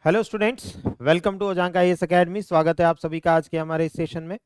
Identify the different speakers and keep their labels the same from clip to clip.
Speaker 1: Hello students, welcome to Ajank IAS academy. स्वागत है आप सभी का आज के हमारे इस सेशन में।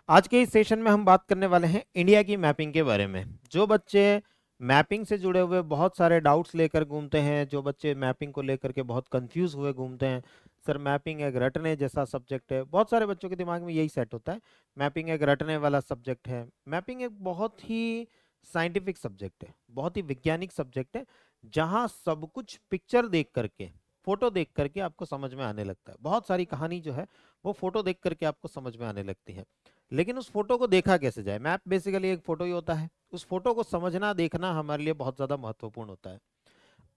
Speaker 1: आज के इस सेशन में हम बात करने वाले हैं इंडिया की मैपिंग के बारे में। जो बच्चे मैपिंग से जुड़े हुए बहुत सारे डाउट्स लेकर घूमते हैं, जो बच्चे मैपिंग को लेकर के बहुत कंफ्यूज हुए घूमते हैं, सर मैपिंग एक रटने जैसा सब्जेक्ट है, बहुत सारे बच्चों के दिमाग में यही सेट होता है, मैपिंग एक रटने वाला सब्जेक्ट है। मैपिंग एक बहुत ही साइंटिफिक सब्जेक्ट है, बहुत ही वैज्ञानिक सब्जेक्ट है, जहाँ सब कुछ पिक्चर देख करके, फोटो देख करके आपको समझ में आने लगता है। बहुत सारी कहानी जो है वो फोटो देख करके आपको समझ में आने लगती है। लेकिन उस फोटो को देखा कैसे जाए? मैप बेसिकली एक फोटो ही होता है। उस फोटो को समझना, देखना हमारे लिए बहुत ज्यादा महत्वपूर्ण होता है।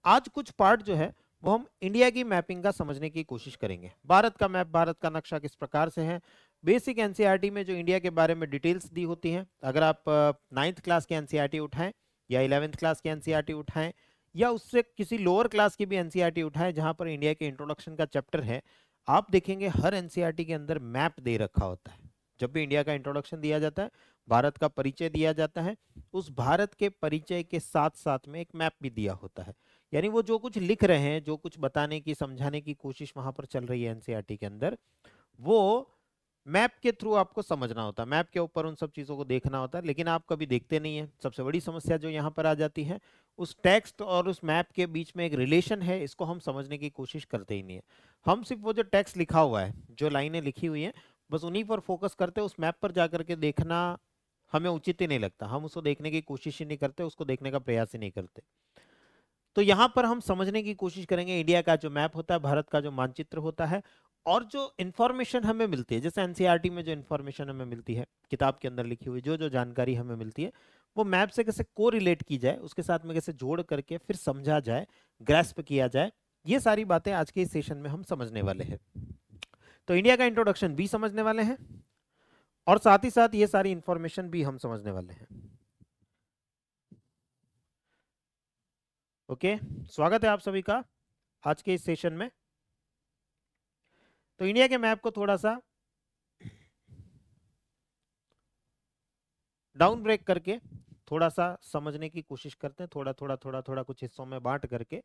Speaker 1: आज कुछ पार्ट जो है वो हम इंडिया की मैपिंग का समझने की कोशिश करेंगे। भारत का मैप, भारत का नक्शा किस प्रकार से है, बेसिक एनसीईआरटी में जो इंडिया के बारे में डिटेल्स दी होती हैं। अगर आप 9th क्लास की एनसीईआरटी उठाएं या 11th क्लास की एनसीईआरटी उठाएं या उससे किसी लोअर क्लास की भी एनसीईआरटी उठाएं जहां पर इंडिया के इंट्रोडक्शन का चैप्टर है, आप देखेंगे हर एनसीईआरटी के अंदर मैप दे रखा होता है। जब भी इंडिया का इंट्रोडक्शन दिया जाता है, भारत का परिचय दिया जाता है, उस भारत के परिचय के साथ साथ में एक मैप भी दिया होता है। यानी वो जो कुछ लिख रहे हैं, जो कुछ बताने की, समझाने की कोशिश वहां पर चल रही है एनसीईआरटी के अंदर, वो मैप के थ्रू आपको समझना होता है। मैप के ऊपर उन सब चीजों को देखना होता है, लेकिन आप कभी देखते नहीं है। सबसे बड़ी समस्या जो यहाँ पर आ जाती है, उस टेक्स्ट और उस मैप के बीच में एक रिलेशन है, इसको हम समझने की कोशिश करते ही नहीं है। हम सिर्फ वो जो टेक्स्ट लिखा हुआ है, जो लाइनें लिखी हुई हैं, बस उन्हीं पर फोकस करते हैं। उस मैप पर जाकर के देखना हमें उचित ही नहीं लगता, हम उसको देखने की कोशिश ही नहीं करते, उसको देखने का प्रयास ही नहीं करते। तो यहाँ पर हम समझने की कोशिश करेंगे इंडिया का जो मैप होता है, भारत का जो मानचित्र होता है, और जो इन्फॉर्मेशन हमें मिलती है, जैसे एनसीईआरटी में जो इन्फॉर्मेशन हमें मिलती है, किताब के अंदर लिखी हुई जो जो जानकारी हमें मिलती है, वो मैप से कैसे को रिलेट की जाए, उसके साथ में कैसे जोड़ करके फिर समझा जाए, ग्रैस्प किया जाए, ये सारी बातें आज के इस सेशन में हम समझने वाले हैं। तो इंडिया का इंट्रोडक्शन भी समझने वाले हैं और साथ ही साथ ये सारी इंफॉर्मेशन भी हम समझने वाले हैं। ओके, स्वागत है आप सभी का आज के इस सेशन में। तो इंडिया के मैप को थोड़ा सा डाउन ब्रेक करके थोड़ा सा समझने की कोशिश करते हैं, थोड़ा थोड़ा थोड़ा थोड़ा कुछ हिस्सों में बांट करके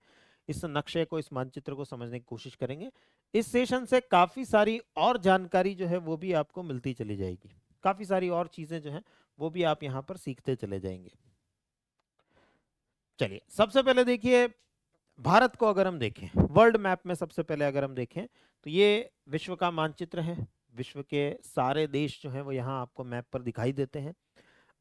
Speaker 1: इस नक्शे को, इस मानचित्र को समझने की कोशिश करेंगे। इस सेशन से काफी सारी और जानकारी जो है वो भी आपको मिलती चली जाएगी, काफी सारी और चीजें जो है वो भी आप यहाँ पर सीखते चले जाएंगे। चलिए, सबसे पहले देखिए, भारत को अगर हम देखें वर्ल्ड मैप में, सबसे पहले अगर हम देखें तो ये विश्व का मानचित्र है। विश्व के सारे देश जो हैं वो यहाँ आपको मैप पर दिखाई देते हैं।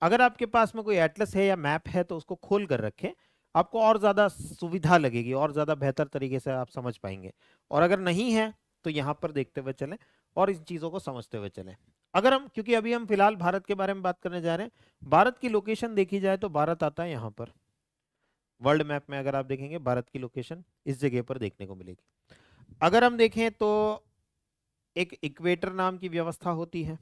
Speaker 1: अगर आपके पास में कोई एटलस है या मैप है तो उसको खोल कर रखें, आपको और ज़्यादा सुविधा लगेगी, और ज़्यादा बेहतर तरीके से आप समझ पाएंगे। और अगर नहीं है तो यहाँ पर देखते हुए चलें और इन चीज़ों को समझते हुए चलें। अगर हम, क्योंकि अभी हम फिलहाल भारत के बारे में बात करने जा रहे हैं, भारत की लोकेशन देखी जाए तो भारत आता है यहाँ पर। वर्ल्ड मैप में अगर आप देखेंगे भारत की लोकेशन इस जगह पर देखने को मिलेगी। अगर हम देखें तो एक इक्वेटर नाम की व्यवस्था होती है,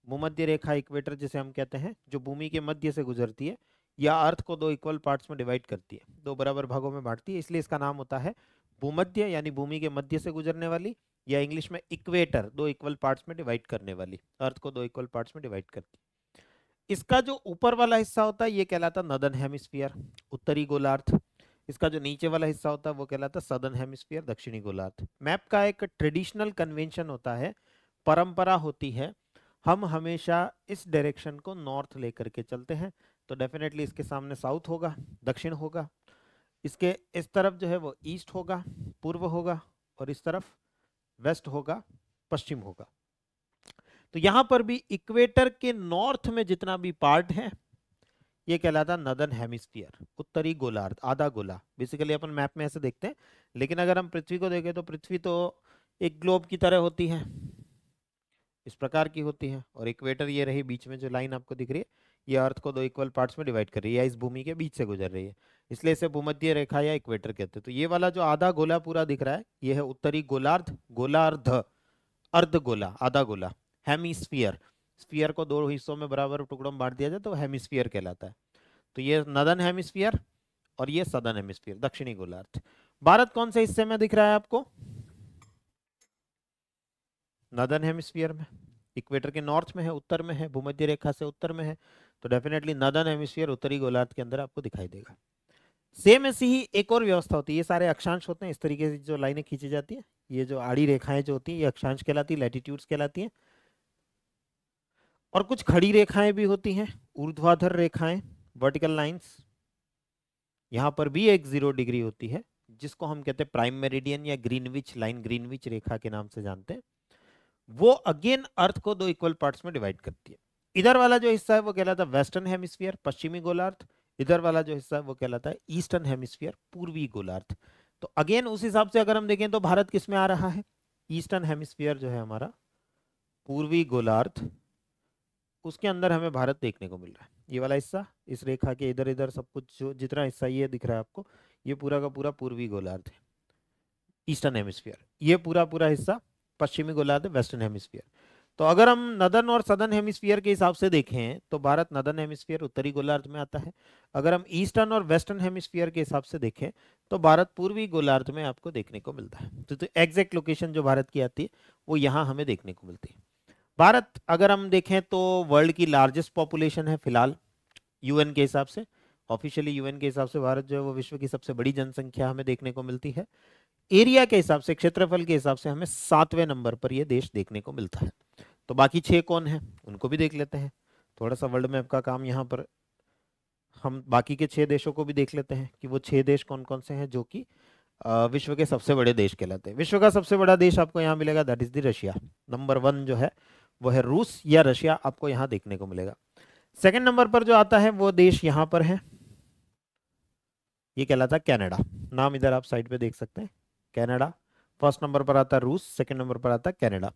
Speaker 1: भूमध्य रेखा, इक्वेटर जिसे हम कहते हैं, जो भूमि के मध्य से गुजरती है या अर्थ को दो इक्वल पार्ट्स में डिवाइड करती है, दो बराबर भागों में बांटती है, इसलिए इसका नाम होता है भूमध्य, यानी भूमि के मध्य से गुजरने वाली, या इंग्लिश में इक्वेटर, दो इक्वल पार्ट्स में डिवाइड करने वाली, अर्थ को दो इक्वल पार्ट्स में डिवाइड करती है। इसका जो ऊपर वाला हिस्सा होता है ये कहलाता नदर्न हेमिस्फीयर, उत्तरी गोलार्ध। इसका जो नीचे वाला हिस्सा होता है वो कहलाता सदर्न हेमिस्फीयर, दक्षिणी गोलार्ध। मैप का एक ट्रेडिशनल कन्वेंशन होता है, परंपरा होती है, हम हमेशा इस डायरेक्शन को नॉर्थ लेकर के चलते हैं। तो डेफिनेटली इसके सामने साउथ होगा, दक्षिण होगा, इसके इस तरफ जो है वो ईस्ट होगा, पूर्व होगा, और इस तरफ वेस्ट होगा, पश्चिम होगा। तो यहां पर भी इक्वेटर के नॉर्थ में जितना भी पार्ट है ये कहलाता नदर्न हेमिस्फीयर, उत्तरी गोलार्ध, आधा गोला। बेसिकली अपन मैप में ऐसे देखते हैं, लेकिन अगर हम पृथ्वी को देखें तो पृथ्वी तो एक ग्लोब की तरह होती है, इस प्रकार की होती है, और इक्वेटर ये रही बीच में जो लाइन आपको दिख रही है, ये अर्थ को दो इक्वल पार्ट्स में डिवाइड कर रही है, या इस भूमि के बीच से गुजर रही है, इसलिए इसे भूमध्य रेखा या इक्वेटर कहते हैं। तो ये वाला जो आधा गोला पूरा दिख रहा है ये है उत्तरी गोलार्ध, गोलार्ध, अर्ध गोला, आधा गोला, हेमिस्फीयर। स्फीयर को दो हिस्सों में बराबर टुकड़ों में बांट दिया जाए तो हेमिस्फीयर कहलाता है। तो ये नदर्न हेमिस्फीयर और ये सदर्न हेमिस्फीयर, दक्षिणी गोलार्ध। भारत कौन से हिस्से में दिख रहा है आपको? नदर्न हेमिस्फीयर में, इक्वेटर के नॉर्थ में है, उत्तर में है, भूमध्य रेखा से उत्तर में है, तो डेफिनेटली नदर्न हेमिस्फीयर, उत्तरी गोलार्ध के अंदर आपको दिखाई देगा। सेम ऐसी ही एक और व्यवस्था होती है, ये सारे अक्षांश होते हैं, इस तरीके से जो लाइनें खींची जाती हैं, ये जो आड़ी रेखाएं जो होती हैं ये अक्षांश कहलाती है, लैटिट्यूड्स कहलाती हैं। और कुछ खड़ी रेखाएं भी होती हैं, ऊर्ध्वाधर रेखाएं, वर्टिकल लाइंस। यहाँ पर भी एक 0 डिग्री होती है, जिसको हम कहते हैं प्राइम मेरिडियन या ग्रीनविच लाइन, ग्रीनविच रेखा के नाम से जानते हैं। वो अगेन अर्थ को 2 इक्वल पार्ट्स में डिवाइड करती है। इधर वाला जो हिस्सा है वो कहलाता है वेस्टर्न हेमिस्फीयर, पश्चिमी गोलार्ध। इधर वाला जो हिस्सा है वो कहलाता है ईस्टर्न हेमिस्फीयर, पूर्वी गोलार्ध। तो अगेन उस हिसाब से अगर हम देखें तो भारत किस में आ रहा है, ईस्टर्न हेमिस्फीयर जो है हमारा, पूर्वी गोलार्ध, उसके अंदर हमें भारत देखने को मिल रहा है। ये वाला हिस्सा, इस रेखा के इधर इधर सब कुछ जो जितना हिस्सा ये दिख रहा है आपको, ये पूरा का पूरा पूर्वी गोलार्ध है, ईस्टर्न हेमिस्फीयर। ये पूरा पूरा हिस्सा पश्चिमी गोलार्ध है, वेस्टर्न हेमिस्फीयर। तो अगर हम नदर्न और सदर्न हेमिस्फीयर के हिसाब से देखें तो भारत नदर्न हेमिस्फीयर, उत्तरी गोलार्ध में आता है। अगर हम ईस्टर्न और वेस्टर्न हेमिस्फीयर के हिसाब से देखें तो भारत पूर्वी गोलार्ध में आपको देखने को मिलता है। तो एग्जैक्ट लोकेशन जो भारत की आती है वो यहाँ हमें देखने को मिलती है। भारत अगर हम देखें तो वर्ल्ड की लार्जेस्ट पॉपुलेशन है फिलहाल, यूएन के हिसाब से, ऑफिशियली यूएन के हिसाब से भारत जो है वो विश्व की सबसे बड़ी जनसंख्या हमें देखने को मिलती है। एरिया के हिसाब से, क्षेत्रफल के हिसाब से हमें 7वें नंबर पर यह देश देखने को मिलता है। तो बाकी 6 कौन है उनको भी देख लेते हैं। थोड़ा सा वर्ल्ड मैप का काम यहाँ पर हम बाकी के 6 देशों को भी देख लेते हैं कि वो 6 देश कौन कौन से हैं जो कि विश्व के सबसे बड़े देश कहलाते हैं। विश्व का सबसे बड़ा देश आपको यहाँ मिलेगा, that is the Russia. Number 1 जो है वो है रूस या रशिया, आपको यहाँ देखने को मिलेगा। सेकंड नंबर पर जो आता है वो देश यहाँ पर है, ये कहलाता है कनाडा। नाम इधर आप साइड पे देख सकते हैं, कनाडा। फर्स्ट नंबर पर आता है रूस, सेकंड नंबर पर आता है कनाडा।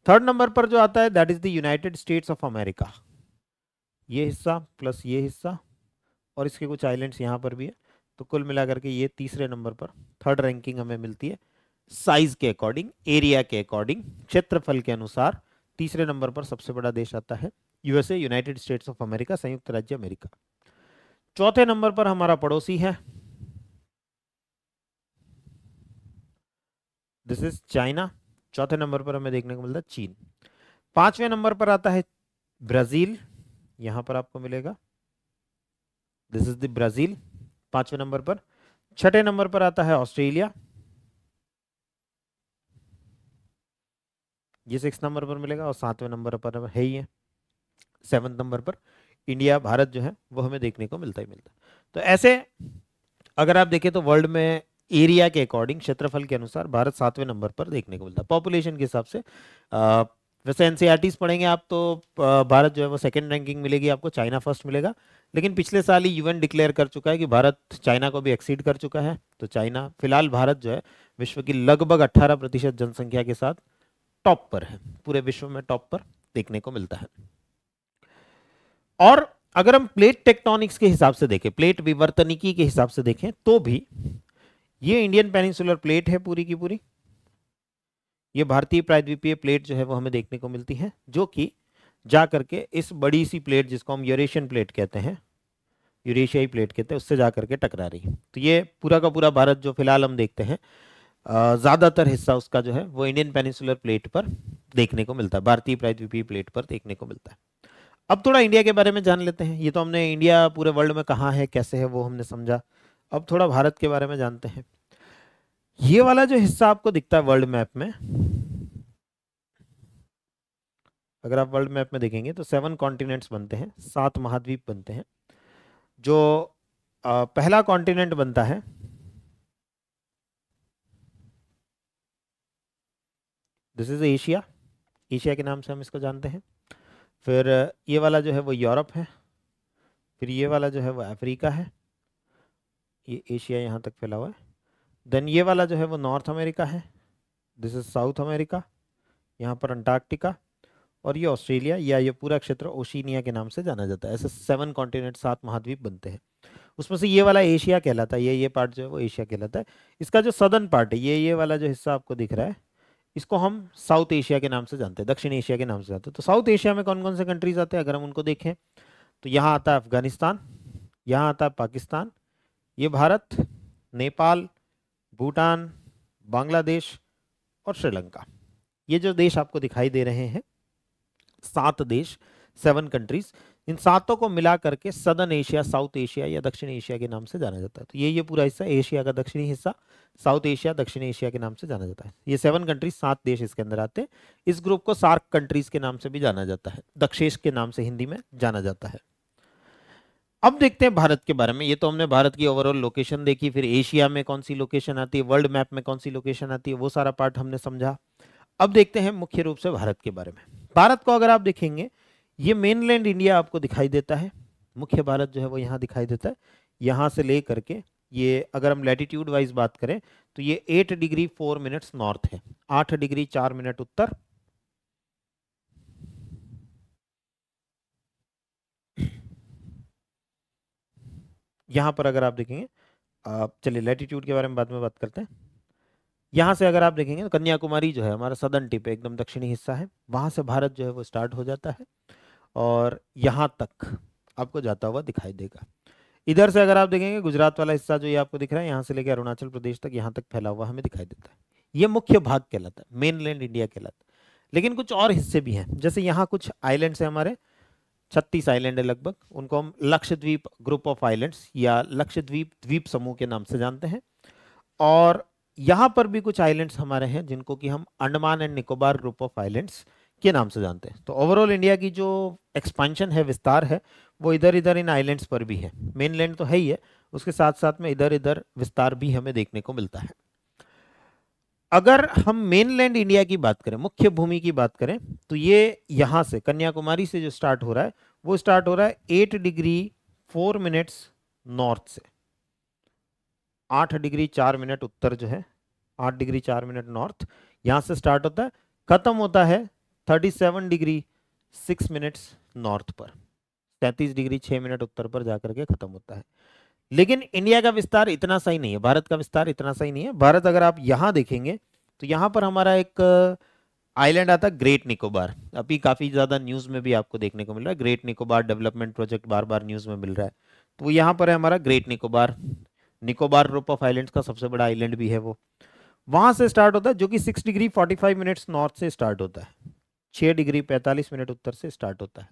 Speaker 1: थर्ड नंबर पर जो आता है that is the United states of America, ये हिस्सा प्लस ये हिस्सा, और इसके कुछ आइलैंड्स यहाँ पर भी है। तो कुल मिलाकर के ये तीसरे नंबर पर, थर्ड रैंकिंग हमें मिलती है साइज के अकॉर्डिंग, एरिया के अकॉर्डिंग, क्षेत्रफल के अनुसार। तीसरे नंबर पर सबसे बड़ा देश आता है USA, United states of America, संयुक्त राज्य अमेरिका। चौथे नंबर पर हमारा पड़ोसी है, दिस इज चाइना। चौथे नंबर पर हमें देखने को मिलता है चीन। पांचवें नंबर पर आता है ब्राजील, यहां पर आपको मिलेगा, दिस इज द ब्राजील, पांचवें नंबर पर। छठे नंबर पर आता है ऑस्ट्रेलिया, ये 6 नंबर पर मिलेगा, और 7वें नंबर पर है ही है 7 नंबर पर इंडिया, भारत जो है वो हमें देखने को मिलता ही मिलता है। तो ऐसे अगर आप देखें तो वर्ल्ड में एरिया के अकॉर्डिंग, क्षेत्रफल के अनुसार भारत 7वें नंबर पर देखने को मिलता है। पॉपुलेशन के हिसाब से वैसे एनसीईआरटीज पढ़ेंगे आप तो भारत जो है वो सेकंड रैंकिंग मिलेगी आपको, चाइना फर्स्ट मिलेगा। लेकिन पिछले साल ही यूएन डिक्लेयर कर चुका है कि भारत चाइना को भी एक्सीड कर चुका है। तो चाइना फिलहाल, भारत जो है विश्व की लगभग 18% जनसंख्या के साथ टॉप पर है, पूरे विश्व में टॉप पर देखने को मिलता है। और अगर हम प्लेट टेक्टोनिक्स के हिसाब से देखें, प्लेट विवर्तनिकी के हिसाब से देखें तो भी ये इंडियन पेनिनसुलर प्लेट है पूरी की पूरी, ये भारतीय प्रायद्वीपीय प्लेट जो है वो हमें देखने को मिलती है, जो कि जा करके इस बड़ी सी प्लेट जिसको हम यूरेशियन प्लेट कहते हैं, यूरेशियाई प्लेट कहते हैं, उससे जा करके टकरा रही है। तो ये पूरा का पूरा भारत जो फिलहाल हम देखते हैं, ज़्यादातर हिस्सा उसका जो है वो इंडियन पेनिनसुलर प्लेट पर देखने को मिलता है, भारतीय प्रायद्वीपीय प्लेट पर देखने को मिलता है। अब थोड़ा इंडिया के बारे में जान लेते हैं। ये तो हमने इंडिया पूरे वर्ल्ड में कहाँ है, कैसे है, वो हमने समझा। अब थोड़ा भारत के बारे में जानते हैं। ये वाला जो हिस्सा आपको दिखता है वर्ल्ड मैप में, अगर आप वर्ल्ड मैप में देखेंगे तो 7 कॉन्टिनेंट्स बनते हैं, 7 महाद्वीप बनते हैं। जो पहला कॉन्टिनेंट बनता है दिस इज एशिया, एशिया के नाम से हम इसको जानते हैं। फिर ये वाला जो है वो यूरोप है, फिर ये वाला जो है वो अफ्रीका है, ये एशिया यहाँ तक फैला हुआ है। देन ये वाला जो है वो नॉर्थ अमेरिका है, दिस इज साउथ अमेरिका, यहाँ पर अंटार्कटिका, और ये ऑस्ट्रेलिया, या ये पूरा क्षेत्र ओशिनिया के नाम से जाना जाता है। ऐसे 7 कॉन्टिनेंट, 7 महाद्वीप बनते हैं। उसमें से ये वाला एशिया कहलाता है, ये पार्ट जो है वो एशिया कहलाता है। इसका जो सदर्न पार्ट है, ये वाला जो हिस्सा आपको दिख रहा है, इसको हम साउथ एशिया के नाम से जानते हैं, दक्षिण एशिया के नाम से जानते हैं। तो साउथ एशिया में कौन कौन से कंट्रीज आते हैं अगर हम उनको देखें तो यहाँ आता है अफगानिस्तान, यहाँ आता है पाकिस्तान, ये भारत, नेपाल, भूटान, बांग्लादेश और श्रीलंका। ये जो देश आपको दिखाई दे रहे हैं 7 देश, 7 कंट्रीज, इन सातों को मिला करके सदर्न एशिया, साउथ एशिया या दक्षिण एशिया के नाम से जाना जाता है। तो ये पूरा हिस्सा एशिया का दक्षिणी हिस्सा, साउथ एशिया, दक्षिण एशिया के नाम से जाना जाता है। ये 7 कंट्रीज, 7 देश इसके अंदर आते हैं। इस ग्रुप को सार्क कंट्रीज के नाम से भी जाना जाता है, दक्षेश के नाम से हिंदी में जाना जाता है। अब देखते हैं भारत के बारे में। ये तो हमने भारत की ओवरऑल लोकेशन देखी, फिर एशिया में कौन सी लोकेशन आती है, वर्ल्ड मैप में कौन सी लोकेशन आती है, वो सारा पार्ट हमने समझा। अब देखते हैं मुख्य रूप से भारत के बारे में। भारत को अगर आप देखेंगे, ये मेनलैंड इंडिया आपको दिखाई देता है, मुख्य भारत जो है वो यहाँ दिखाई देता है। यहाँ से ले करके ये अगर हम लैटिट्यूड वाइज बात करें तो ये 8 डिग्री 4 मिनट्स नॉर्थ है, 8 डिग्री 4 मिनट उत्तर, यहाँ पर अगर आप देखेंगे, चलिए लैटिट्यूड के बारे में बाद में बात करते हैं। यहाँ से अगर आप देखेंगे तो कन्याकुमारी जो है हमारा सदर्न टिप है, एकदम दक्षिणी हिस्सा है, वहाँ से भारत जो है वो स्टार्ट हो जाता है और यहाँ तक आपको जाता हुआ दिखाई देगा। इधर से अगर आप देखेंगे गुजरात वाला हिस्सा जो ये आपको दिख रहा है, यहाँ से लेकर अरुणाचल प्रदेश तक यहाँ तक फैला हुआ हमें दिखाई देता है। ये मुख्य भाग कहलाता है, मेनलैंड इंडिया कहलाता है। लेकिन कुछ और हिस्से भी हैं, जैसे यहाँ कुछ आइलैंड्स हैं हमारे, 36 आइलैंड है लगभग, उनको हम लक्षद्वीप ग्रुप ऑफ आइलैंड्स या लक्षद्वीप द्वीप समूह के नाम से जानते हैं। और यहाँ पर भी कुछ आइलैंड्स हमारे हैं जिनको कि हम Andaman and Nicobar group of islands के नाम से जानते हैं। तो ओवरऑल इंडिया की जो एक्सपेंशन है, विस्तार है, वो इधर इधर इन आइलैंड्स पर भी है। मेनलैंड तो है ही है, उसके साथ साथ में इधर इधर विस्तार भी हमें देखने को मिलता है। अगर हम मेनलैंड इंडिया की बात करें, मुख्य भूमि की बात करें, तो ये यहाँ से कन्याकुमारी से जो स्टार्ट हो रहा है वो स्टार्ट हो रहा है 8 डिग्री 4 मिनट्स नॉर्थ से, 8 डिग्री 4 मिनट उत्तर जो है, 8 डिग्री 4 मिनट नॉर्थ यहाँ से स्टार्ट होता है, खत्म होता है 37 डिग्री 6 मिनट्स नॉर्थ पर, 33 डिग्री 6 मिनट उत्तर पर जाकर के खत्म होता है। लेकिन इंडिया का विस्तार इतना सही नहीं है, भारत का विस्तार इतना सही नहीं है। भारत अगर आप यहाँ देखेंगे तो यहाँ पर हमारा एक आइलैंड आता है ग्रेट निकोबार, अभी काफी ज्यादा न्यूज में भी आपको देखने को मिल रहा है, ग्रेट निकोबार डेवलपमेंट प्रोजेक्ट बार बार न्यूज में मिल रहा है। तो यहाँ पर है हमारा great Nicobar, Nicobar group of islands का सबसे बड़ा आइलैंड भी है वो, वहां से स्टार्ट होता है, जो कि 6 डिग्री 45 मिनट्स नॉर्थ से स्टार्ट होता है, 6 डिग्री 45 मिनट उत्तर से स्टार्ट होता है।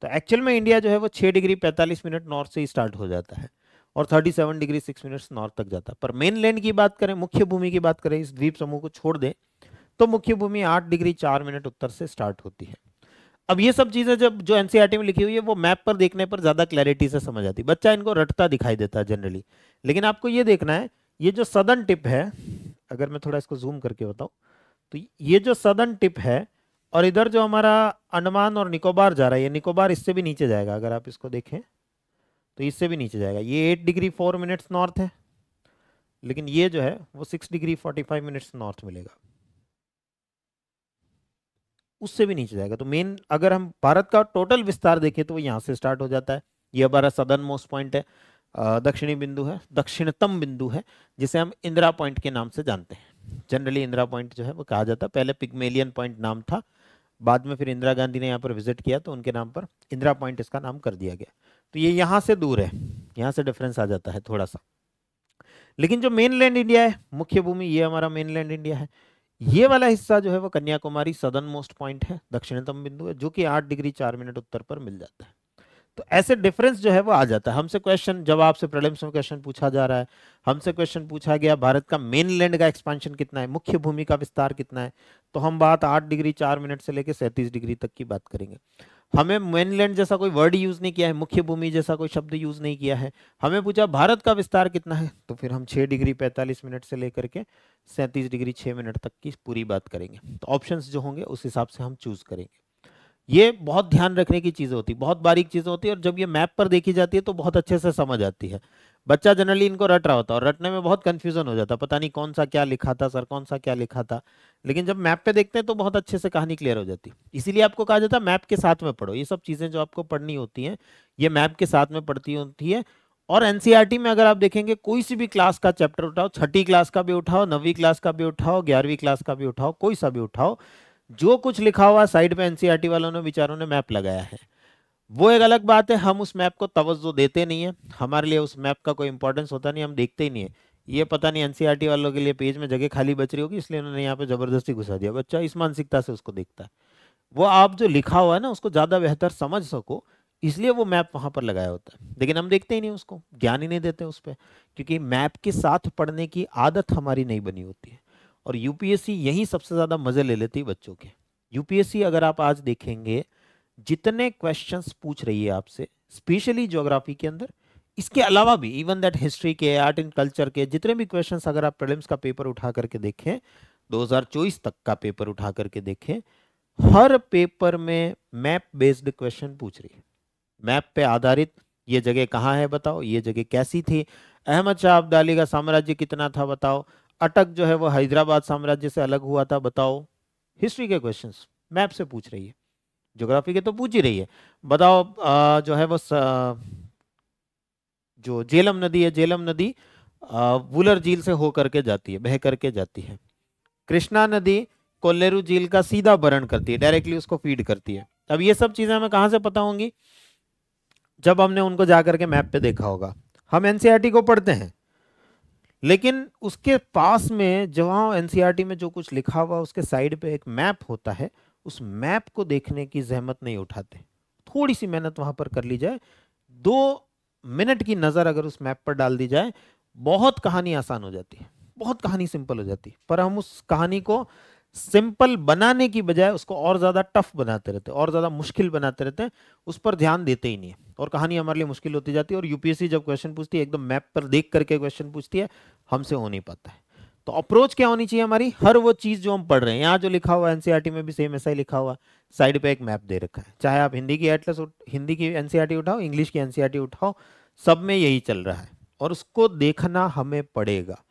Speaker 1: तो एक्चुअल में इंडिया जो है वो 6 डिग्री 45 मिनट नॉर्थ से ही स्टार्ट हो जाता है और 37 डिग्री 6 मिनट्स नॉर्थ तक जाता है। पर मेनलैंड की बात करें, मुख्य भूमि की बात करें, इस द्वीप समूह को छोड़ दें, तो मुख्य भूमि 8 डिग्री 4 मिनट उत्तर से स्टार्ट होती है। अब ये सब चीजें जब जो एनसीईआरटी में लिखी हुई है वो मैप पर देखने पर ज्यादा क्लैरिटी से समझ आती है, बच्चा इनको रटता दिखाई देता है जनरली। लेकिन आपको ये देखना है, ये जो सदर्न टिप है, अगर मैं थोड़ा इसको जूम करके बताऊं, तो ये जो सदर्न टिप है और इधर जो हमारा अंडमान और निकोबार जा रहा है, ये निकोबार इससे भी नीचे जाएगा, अगर आप इसको देखें तो इससे भी नीचे जाएगा। ये 8 डिग्री 4 मिनट्स नॉर्थ है, लेकिन ये जो है वो 6 डिग्री 45 मिनट्स नॉर्थ मिलेगा, उससे भी नीचे जाएगा। तो मेन अगर हम भारत का टोटल विस्तार देखें तो वो यहाँ से स्टार्ट हो जाता है। ये हमारा सदर्न मोस्ट पॉइंट है, दक्षिणी बिंदु है, दक्षिणतम बिंदु है, जिसे हम इंदिरा पॉइंट के नाम से जानते हैं। जनरली इंदिरा पॉइंट जो है वो कहा जाता है, पहले पिग्मेलियन पॉइंट नाम था, बाद में फिर इंदिरा गांधी ने यहाँ पर विजिट किया तो उनके नाम पर इंदिरा पॉइंट इसका नाम कर दिया गया। तो ये यहाँ से दूर है, यहाँ से डिफरेंस आ जाता है थोड़ा सा। लेकिन जो मेनलैंड इंडिया है, मुख्य भूमि, ये हमारा मेनलैंड इंडिया है। ये वाला हिस्सा जो है वो कन्याकुमारी सदर्न मोस्ट पॉइंट है, दक्षिणतम बिंदु है, जो कि 8 डिग्री 4 मिनट उत्तर पर मिल जाता है। तो ऐसे डिफरेंस जो है वो आ जाता है। हमसे क्वेश्चन, जब आपसे प्रीलिम्स में क्वेश्चन पूछा जा रहा है, हमसे क्वेश्चन पूछा गया भारत का मेनलैंड का एक्सपेंशन कितना है, मुख्य भूमि का विस्तार कितना है, तो हम बात 8 डिग्री 4 मिनट से लेकर 37 डिग्री तक की बात करेंगे। हमें मेनलैंड जैसा कोई वर्ड यूज नहीं किया है, मुख्य भूमि जैसा कोई शब्द यूज नहीं किया है। हमें पूछा भारत का विस्तार कितना है, तो फिर हम 6 डिग्री 45 मिनट से लेकर के 37 डिग्री 6 मिनट तक की पूरी बात करेंगे। तो ऑप्शंस जो होंगे उस हिसाब से हम चूज करेंगे। ये बहुत ध्यान रखने की चीजें होती है, बहुत बारीक चीजें होती है, और जब ये मैप पर देखी जाती है तो बहुत अच्छे से समझ आती है। बच्चा जनरली इनको रट रहा होता है और रटने में बहुत कंफ्यूजन हो जाता है, पता नहीं कौन सा क्या लिखा था सर, कौन सा क्या लिखा था। लेकिन जब मैप पे देखते हैं तो बहुत अच्छे से कहानी क्लियर हो जाती है। इसीलिए आपको कहा जाता है मैप के साथ में पढ़ो, ये सब चीजें जो आपको पढ़नी होती हैं ये मैप के साथ में पढ़ती होती है। और एनसीईआरटी में अगर आप देखेंगे कोई सी भी क्लास का चैप्टर उठाओ, 6ठी क्लास का भी उठाओ, 9वीं क्लास का भी उठाओ, 11वीं क्लास का भी उठाओ, कोई सा भी उठाओ, जो कुछ लिखा हुआ साइड पे एनसीईआरटी वालों ने बेचारों ने मैप लगाया है। वो एक अलग बात है, हम उस मैप को तवज्जो देते नहीं है, हमारे लिए उस मैप का कोई इंपॉर्टेंस होता नहीं, हम देखते ही नहीं है। ये पता नहीं एनसीईआरटी वालों के लिए पेज में जगह खाली बच रही होगी इसलिए उन्होंने यहाँ पे जबरदस्ती घुसा दिया, बच्चा इस मानसिकता से उसको देखता है। वो आप जो लिखा हुआ है ना उसको ज्यादा बेहतर समझ सको इसलिए वो मैप वहां पर लगाया होता है, लेकिन हम देखते ही नहीं उसको, ज्ञान ही नहीं देते उस पर, क्योंकि मैप के साथ पढ़ने की आदत हमारी नहीं बनी होती है। और यूपीएससी यही सबसे ज्यादा मजे ले लेती है बच्चों के। यूपीएससी अगर आप आज देखेंगे जितने क्वेश्चंस पूछ रही है आपसे, स्पेशली ज्योग्राफी के अंदर, इसके अलावा भी इवन दैट हिस्ट्री के, आर्ट एंड कल्चर के जितने भी क्वेश्चंस अगर आप प्रीलिम्स का पेपर उठा करके देखें, 2024 तक का पेपर उठा करके देखें, हर पेपर में मैप बेस्ड क्वेश्चन पूछ रही है। मैप पे आधारित, ये जगह कहाँ है बताओ, ये जगह कैसी थी, अहमद शाह अब्दाली का साम्राज्य कितना था बताओ, अटक जो है वो हैदराबाद साम्राज्य से अलग हुआ था बताओ। हिस्ट्री के क्वेश्चंस मैप से पूछ रही है, ज्योग्राफी के तो पूछ ही रही है। बताओ जो है वो जो झेलम नदी है, झेलम नदी वुलर झील से होकर के जाती है, बह करके जाती है। कृष्णा नदी कोल्लेरू झील का सीधा बरण करती है, डायरेक्टली उसको फीड करती है। अब ये सब चीजें हमें कहां से पता होंगी, जब हमने उनको जाकर के मैप पे देखा होगा। हम एनसीईआरटी को पढ़ते हैं, लेकिन उसके पास में जहां एनसीईआरटी में जो कुछ लिखा हुआ उसके साइड पे एक मैप होता है, उस मैप को देखने की जहमत नहीं उठाते। थोड़ी सी मेहनत वहां पर कर ली जाए, 2 मिनट की नजर अगर उस मैप पर डाल दी जाए, बहुत कहानी आसान हो जाती है, बहुत कहानी सिंपल हो जाती है। पर हम उस कहानी को सिंपल बनाने की बजाय उसको और ज्यादा टफ बनाते रहते हैं, और ज्यादा मुश्किल बनाते रहते हैं, उस पर ध्यान देते ही नहीं है, और कहानी हमारे लिए मुश्किल होती जाती है। और यूपीएससी जब क्वेश्चन पूछती है, एकदम मैप पर देख करके क्वेश्चन पूछती है, हमसे हो नहीं पाता है। तो अप्रोच क्या होनी चाहिए हमारी, हर वो चीज जो हम पढ़ रहे हैं, यहाँ जो लिखा हुआ है एनसीईआरटी में भी सेम ऐसा ही लिखा हुआ, साइड पे एक मैप दे रखा है। चाहे आप हिंदी की एटलस, हिंदी की एनसीईआरटी उठाओ, इंग्लिश की एनसीईआरटी उठाओ, सब में यही चल रहा है, और उसको देखना हमें पड़ेगा।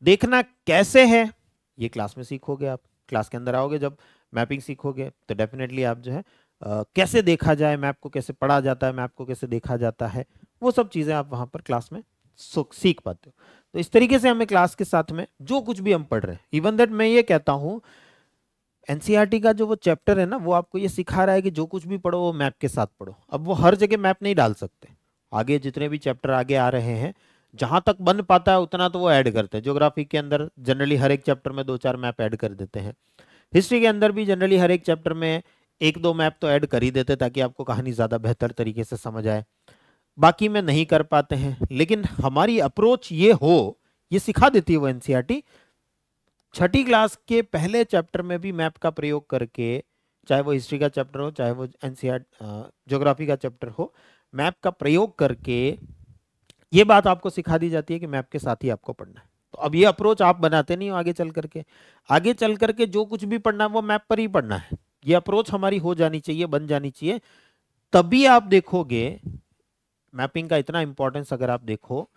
Speaker 1: देखना कैसे है ये क्लास में सीखोगे आप, क्लास के अंदर आओगे जब मैपिंग सीखोगे तो डेफिनेटली आप जो है कैसे देखा जाए मैप को, कैसे पढ़ा जाता है मैप को, कैसे देखा जाता है, वो सब चीजें आप वहां पर क्लास में सीख पाते हो। तो इस तरीके से हमें क्लास के साथ में जो कुछ भी हम पढ़ रहे हैं, इवन दैट मैं ये कहता हूं एनसीईआरटी का जो वो चैप्टर है ना, वो आपको ये सिखा रहा है कि जो कुछ भी पढ़ो वो मैप के साथ पढ़ो। अब वो हर जगह मैप नहीं डाल सकते, आगे जितने भी चैप्टर आगे आ रहे हैं, जहां तक बन पाता है उतना तो वो ऐड करते हैं। ज्योग्राफी के अंदर जनरली हर एक चैप्टर में 2-4 मैप ऐड कर देते हैं। हिस्ट्री के अंदर भी जनरली हर एक चैप्टर में 1-2 मैप तो ऐड कर ही देते हैं, ताकि आपको कहानी ज्यादा बेहतर तरीके से समझ आए। बाकी में नहीं कर पाते हैं, लेकिन हमारी अप्रोच ये हो, ये सिखा देती है वो एनसीईआरटी। छठी क्लास के पहले चैप्टर में भी मैप का प्रयोग करके, चाहे वो हिस्ट्री का चैप्टर हो, चाहे वो एनसीईआरटी ज्योग्राफी का चैप्टर हो, मैप का प्रयोग करके ये बात आपको सिखा दी जाती है कि मैप के साथ ही आपको पढ़ना है। तो अब ये अप्रोच आप बनाते नहीं हो आगे चल करके, आगे चल करके जो कुछ भी पढ़ना है वो मैप पर ही पढ़ना है। ये अप्रोच हमारी हो जानी चाहिए, बन जानी चाहिए, तभी आप देखोगे मैपिंग का इतना इंपॉर्टेंस। अगर आप देखो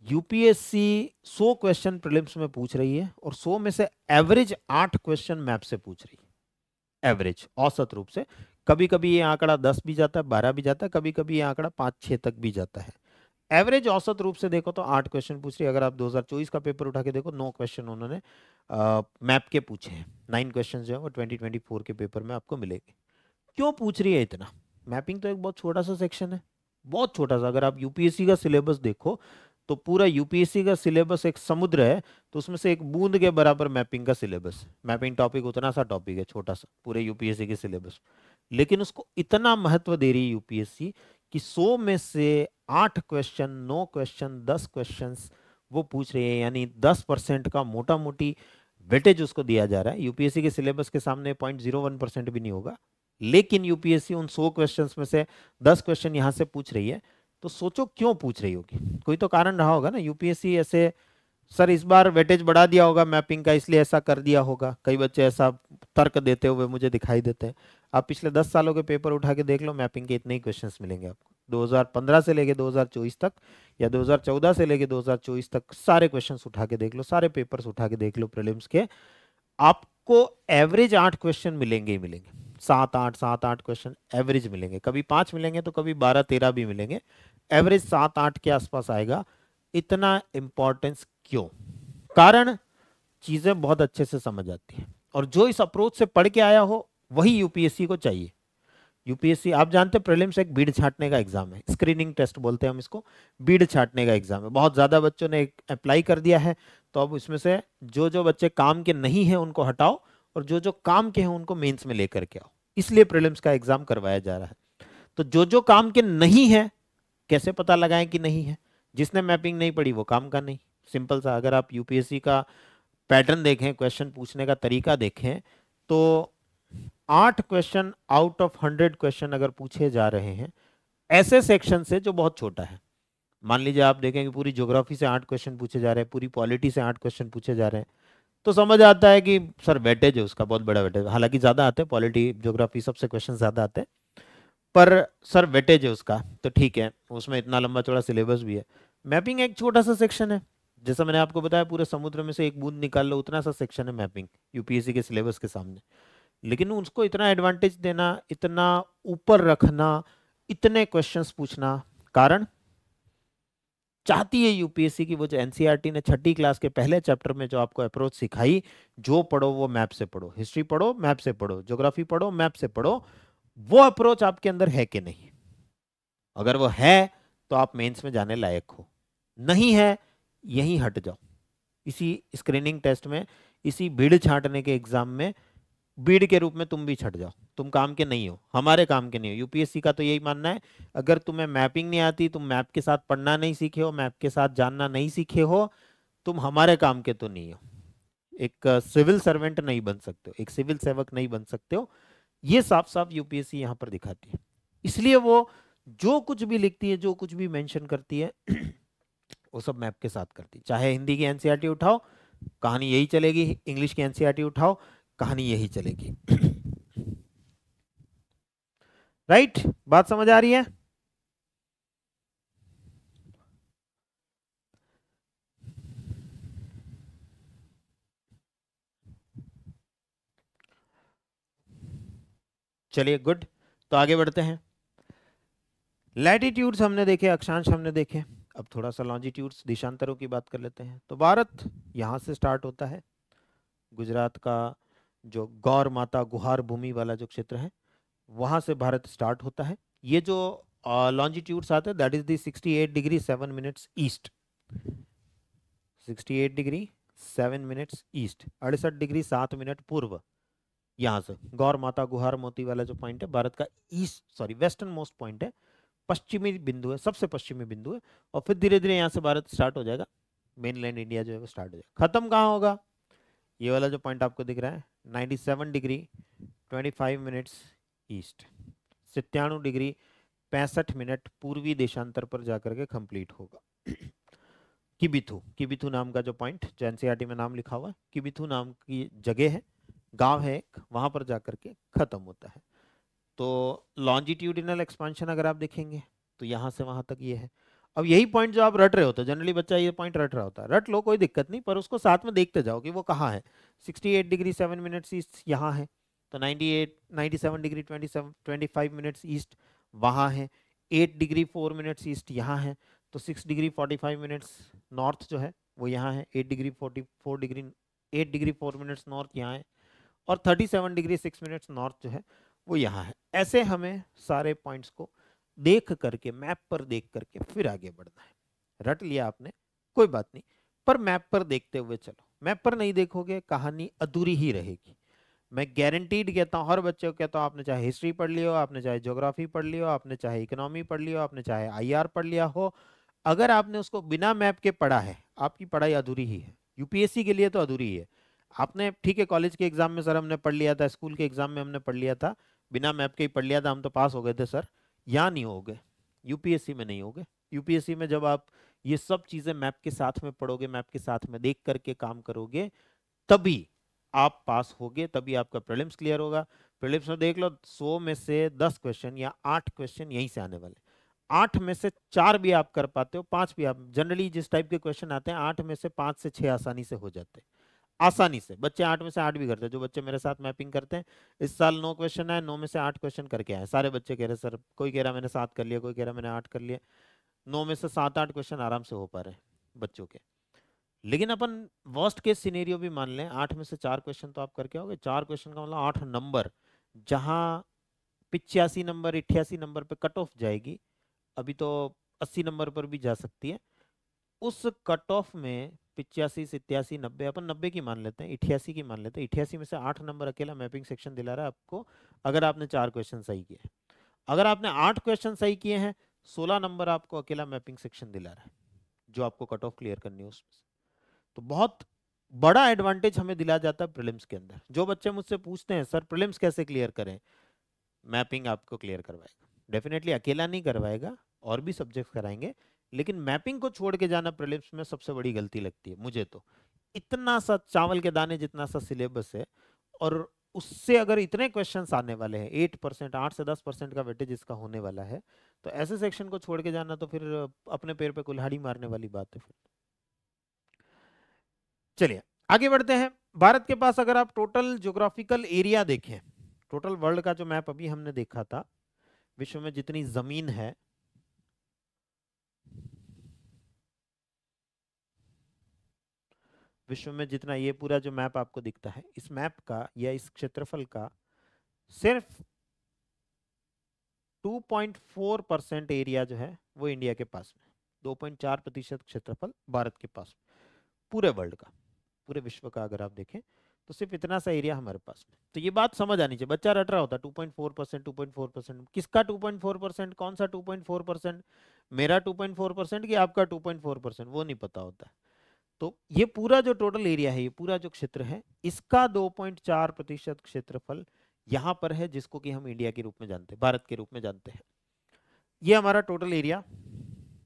Speaker 1: यूपीएससी 100 क्वेश्चन प्रीलिम्स में पूछ रही है, और 100 में से एवरेज 8 क्वेश्चन मैप से पूछ रही है, एवरेज औसत रूप से। कभी कभी ये आंकड़ा 10 भी जाता है, 12 भी जाता है, कभी कभी ये आंकड़ा 5-6 तक भी जाता है। एवरेज औसत रूप से देखो तो 8 क्वेश्चन पूछ रही है। अगर आप 2024 का पेपर उठा के देखो, 9 क्वेश्चन उन्होंने मैप के पूछे हैं। 9 क्वेश्चन जो है वो 2024 के पेपर में आपको मिलेंगे। क्यों पूछ रही है इतना, मैपिंग तो एक बहुत छोटा सा सेक्शन है, बहुत छोटा सा। अगर आप यूपीएससी का सिलेबस देखो तो पूरा यूपीएससी का सिलेबस एक समुद्र है, तो उसमें से एक बूंद के बराबर मैपिंग का सिलेबस। मैपिंग टॉपिक उतना सा टॉपिक है, छोटा सा पूरे यूपीएससी के सिलेबस, लेकिन उसको इतना महत्व दे रही है यूपीएससी कि 100 में से 8 क्वेश्चन, 9 क्वेश्चन, 10 क्वेश्चन वो पूछ रही है। यानी 10% का मोटा मोटी वेटेज उसको दिया जा रहा है। यूपीएससी के सिलेबस के सामने 0.01% भी नहीं होगा, लेकिन यूपीएससी उन 100 क्वेश्चंस में से 10 क्वेश्चन यहां से पूछ रही है। तो सोचो क्यों पूछ रही होगी, कोई तो कारण रहा होगा ना। यूपीएससी ऐसे, सर इस बार वेटेज बढ़ा दिया होगा मैपिंग का, इसलिए ऐसा कर दिया होगा। कई बच्चे ऐसा तर्क देते हुए मुझे दिखाई देते हैं। आप पिछले 10 सालों के पेपर उठा के देख लो, मैपिंग के इतने ही क्वेश्चंस मिलेंगे आपको। 2015 से लेके 2024 तक, या 2014 से लेके 2024 तक सारे क्वेश्चंस उठा के देख लो, सारे पेपर्स उठा के देख लो प्रीलिम्स के, आपको एवरेज 8 क्वेश्चन मिलेंगे ही मिलेंगे। 7-8 क्वेश्चन एवरेज मिलेंगे, कभी 5 मिलेंगे तो कभी 12-13 भी मिलेंगे, एवरेज 7-8 के आसपास आएगा। इतना इंपॉर्टेंस क्यों, कारण चीजें बहुत अच्छे से समझ आती है, और जो इस अप्रोच से पढ़ के आया हो वही यूपीएससी को चाहिए। यूपीएससी आप जानते हैं प्रीलिम्स एक बीड़ छांटने का एग्जाम है, स्क्रीनिंग टेस्ट बोलते हैं हम इसको, बीड़ छांटने का एग्जाम है। बहुत ज्यादा बच्चों ने अप्लाई कर दिया है, तो अब इसमें से जो जो बच्चे काम के नहीं है उनको हटाओ, और जो जो काम के हैं उनको मेंस में लेकर के आओ, इसलिए प्रीलिम्स का एग्जाम करवाया जा रहा है। तो जो जो काम के नहीं है कैसे पता लगाएं कि नहीं है? जिसने मैपिंग नहीं पढ़ी वो काम का नहीं। सिंपल सा, अगर आप यूपीएससी का पैटर्न देखें, क्वेश्चन पूछने का तरीका देखें, तो 8 क्वेश्चन आउट ऑफ 100 क्वेश्चन अगर पूछे जा रहे हैं ऐसे सेक्शन से जो बहुत छोटा है। मान लीजिए आप देखेंगे पूरी ज्योग्राफी से 8 क्वेश्चन पूछे जा रहे हैं, पूरी पॉलिटी से 8 क्वेश्चन पूछे जा रहे हैं, तो समझ आता है कि सर वेटेज है उसका, बहुत बड़ा वेटेज। हालांकि ज्यादा आते हैं, पॉलिटी ज्योग्राफी सबसे क्वेश्चन ज्यादा आते हैं, पर सर वेटेज है उसका तो ठीक है, उसमें इतना लंबा चौड़ा सिलेबस भी है। मैपिंग एक छोटा सा सेक्शन है, जैसा मैंने आपको बताया पूरे समुद्र में से एक बूंद निकाल लो, उतना सा सेक्शन है मैपिंग यूपीएससी के सिलेबस के सामने। लेकिन उसको इतना एडवांटेज देना, इतना ऊपर रखना, इतने क्वेश्चंस पूछना, कारण चाहती है यूपीएससी की वो जो एनसीईआरटी ने छठी क्लास के पहले चैप्टर में जो आपको अप्रोच सिखाई, जो पढ़ो वो मैप से पढ़ो, हिस्ट्री पढ़ो मैप से पढ़ो, ज्योग्राफी पढ़ो मैप से पढ़ो, वो अप्रोच आपके अंदर है कि नहीं? अगर वो है तो आप मेंस में जाने लायक हो, नहीं है यहीं हट जाओ। इसी स्क्रीनिंग टेस्ट में, इसी भीड़ छांटने के एग्जाम में भीड़ के रूप में तुम भी छट जाओ, तुम काम के नहीं हो, हमारे काम के नहीं हो। यूपीएससी का तो यही मानना है, अगर तुम्हें मैपिंग नहीं आती, तुम मैप के साथ पढ़ना नहीं सीखे हो, मैप के साथ जानना नहीं सीखे हो, तुम हमारे काम के तो नहीं हो, एक सिविल सर्वेंट नहीं बन सकते हो, एक सिविल सेवक नहीं बन सकते हो। ये साफ साफ यूपीएससी यहाँ पर दिखाती है। इसलिए वो जो कुछ भी लिखती है, जो कुछ भी मेंशन करती है वो सब मैप के साथ करती है। चाहे हिंदी की एनसीईआरटी उठाओ, कहानी यही चलेगी, इंग्लिश की एनसीईआरटी उठाओ, कहानी यही चलेगी। राइट, बात समझ आ रही है? चलिए गुड, तो आगे बढ़ते हैं। लैटिट्यूड्स हमने देखे, अक्षांश हमने देखे, अब थोड़ा सा लॉन्जिट्यूड्स, देशांतरों की बात कर लेते हैं। तो भारत यहाँ से स्टार्ट होता है, गुजरात का जो गौर माता गुहार भूमि वाला जो क्षेत्र है वहां से भारत स्टार्ट होता है। ये जो लॉन्जिट्यूड्स आते हैं that is the 68 degree 7 minutes east, 68 degree 7 minutes east, 68 degree 7 minute पूर्व। यहाँ से गौर माता गुहार मोती वाला जो पॉइंट है भारत का वेस्टर्न मोस्ट पॉइंट है, पश्चिमी बिंदु है, सबसे पश्चिमी बिंदु है। और फिर धीरे धीरे यहाँ से भारत स्टार्ट हो जाएगा, मेनलैंड इंडिया जो है वो स्टार्ट हो जाएगा। खत्म कहाँ होगा? ये वाला जो पॉइंट आपको दिख रहा है 97 degree 25 minutes east, 97 degree 65 minute पूर्वी देशांतर पर जाकर के कंप्लीट होगा। किबिथु, किबिथु नाम का जो पॉइंट जो एनसीईआरटी में नाम लिखा हुआ है, किबिथु नाम की जगह है, गांव है एक, वहां पर जाकर के खत्म होता है। तो लॉन्जिट्यूडिनल एक्सपांशन अगर आप देखेंगे तो यहाँ से वहां तक ये है। अब यही पॉइंट जो आप रट रहे होते, जनरली बच्चा ये पॉइंट रट रहा होता है, रट लो कोई दिक्कत नहीं, पर उसको साथ में देखते जाओ कि वो कहाँ है। 68 डिग्री 7 मिनट्स ईस्ट यहाँ है, तो 97 डिग्री 25 मिनट्स ईस्ट वहाँ है, 8 डिग्री 4 मिनट्स ईस्ट यहाँ है, तो 6 डिग्री 45 मिनट्स नॉर्थ जो है वो यहाँ है, 8 डिग्री 4 मिनट्स नॉर्थ यहाँ है, और 37 डिग्री 6 मिनट्स नॉर्थ जो है वो यहाँ है। ऐसे हमें सारे पॉइंट्स को देख करके, मैप पर देख करके फिर आगे बढ़ना है। रट लिया आपने, कोई बात नहीं, पर मैप पर देखते हुए चलो। मैप पर नहीं देखोगे कहानी अधूरी ही रहेगी। मैं गारंटीड कहता हूँ, हर बच्चे को कहता हूँ, आपने चाहे हिस्ट्री पढ़ लिया हो, आपने चाहे ज्योग्राफी पढ़ लिया हो, आपने चाहे इकोनॉमी पढ़ लिया हो, आपने चाहे आईआर पढ़ लिया हो, अगर आपने उसको बिना मैप के पढ़ा है, आपकी पढ़ाई अधूरी ही है। यूपीएससी के लिए तो अधूरी ही है। आपने ठीक है कॉलेज के एग्जाम में सर हमने पढ़ लिया था, स्कूल के एग्जाम में हमने पढ़ लिया था, बिना मैप के ही पढ़ लिया था, हम तो पास हो गए थे सर, यहाँ नहीं हो गए, यूपीएससी में नहीं हो गए। यूपीएससी में जब आप ये सब चीजें मैप के साथ में पढ़ोगे, मैप के साथ में देख करके काम करोगे, तभी आप पास होगे, तभी आपका प्रीलिम्स क्लियर होगा। प्रीलिम्स में देख लो 100 में से 10 क्वेश्चन या 8 क्वेश्चन यहीं से आने वाले, 8 में से 4 भी आप कर पाते हो, 5 भी आप, जनरली जिस टाइप के क्वेश्चन आते हैं 8 में से 5 से 6 आसानी से हो जाते हैं, आसानी से। बच्चे 8 में से 8 भी करते हैं, जो बच्चे मेरे साथ मैपिंग करते हैं। इस साल 9 क्वेश्चन आए, 9 में से 8 क्वेश्चन करके आए सारे बच्चे। कह रहे सर, कोई कह रहा मैंने 7 कर लिया, कोई कह रहा मैंने 8 कर लिया, 9 में से 7-8 क्वेश्चन आराम से हो पा रहे हैं बच्चों के। लेकिन अपन वर्स्ट केस सिनेरियो भी मान लें, 8 में से 4 क्वेश्चन तो आप करके आओगे, 4 क्वेश्चन का मतलब 8 नंबर, जहां 85 नंबर 88 नंबर पे कट ऑफ जाएगी, अभी तो 80 नंबर पर भी जा सकती है। उस कट ऑफ में 85 87 90, अपन 90 की मान लेते हैं, 88 की मान लेते हैं, 88 में से 8 नंबर अकेला मैपिंग सेक्शन दिला रहा है आपको, अगर आपने 4 क्वेश्चन सही किए। अगर आपने 8 क्वेश्चन सही किए हैं, 16 नंबर आपको अकेला मैपिंग सेक्शन दिला रहा है, जो आपको कट ऑफ क्लियर करनी है उसमें। तो बहुत बड़ा एडवांटेज हमें दिला जाता है प्रीलिम्स के अंदर। जो बच्चे मुझसे पूछते हैं सर प्रीलिम्स कैसे क्लियर करें, मैपिंग आपको क्लियर करवाएगा। डेफिनेटली अकेला नहीं करवाएगा, और भी सब्जेक्ट्स कराएंगे, लेकिन मैपिंग को छोड़ के जाना प्रीलिम्स में सबसे बड़ी गलती लगती है मुझे। तो इतना सा चावल के दाने जितना सा सिलेबस है, और उससे अगर इतने क्वेश्चंस आने वाले हैं, 8%, 8 से 10% का वेटेज इसका होने वाला है, तो ऐसे सेक्शन को छोड़ के जाना तो फिर अपने पैर पे कुल्हाड़ी मारने वाली बात है फिर। चलिए आगे बढ़ते हैं। भारत के पास अगर आप टोटल ज्योग्राफिकल एरिया देखें, टोटल वर्ल्ड का जो मैप अभी हमने देखा था, विश्व में जितनी जमीन है, विश्व में जितना, ये पूरा जो मैप आपको दिखता है, इस मैप का या इस क्षेत्रफल का सिर्फ 2.4% एरिया जो है वो इंडिया के पास में, 2.4% क्षेत्रफल भारत के पास में, पूरे वर्ल्ड का, पूरे विश्व का अगर आप देखें तो सिर्फ इतना सा एरिया हमारे पास में। तो ये बात समझ आनी चाहिए। बच्चा रट रहा होता 2.4%, 2.4%, किसका 2.4%, कौन सा 2.4%, मेरा 2.4% कि आपका 2.4%, वो नहीं पता होता। तो ये पूरा जो टोटल एरिया है, ये पूरा जो क्षेत्र है, इसका 2.4% क्षेत्रफल यहां पर है, जिसको कि हम इंडिया के रूप में जानते हैं, भारत के रूप में जानते हैं। ये हमारा टोटल एरिया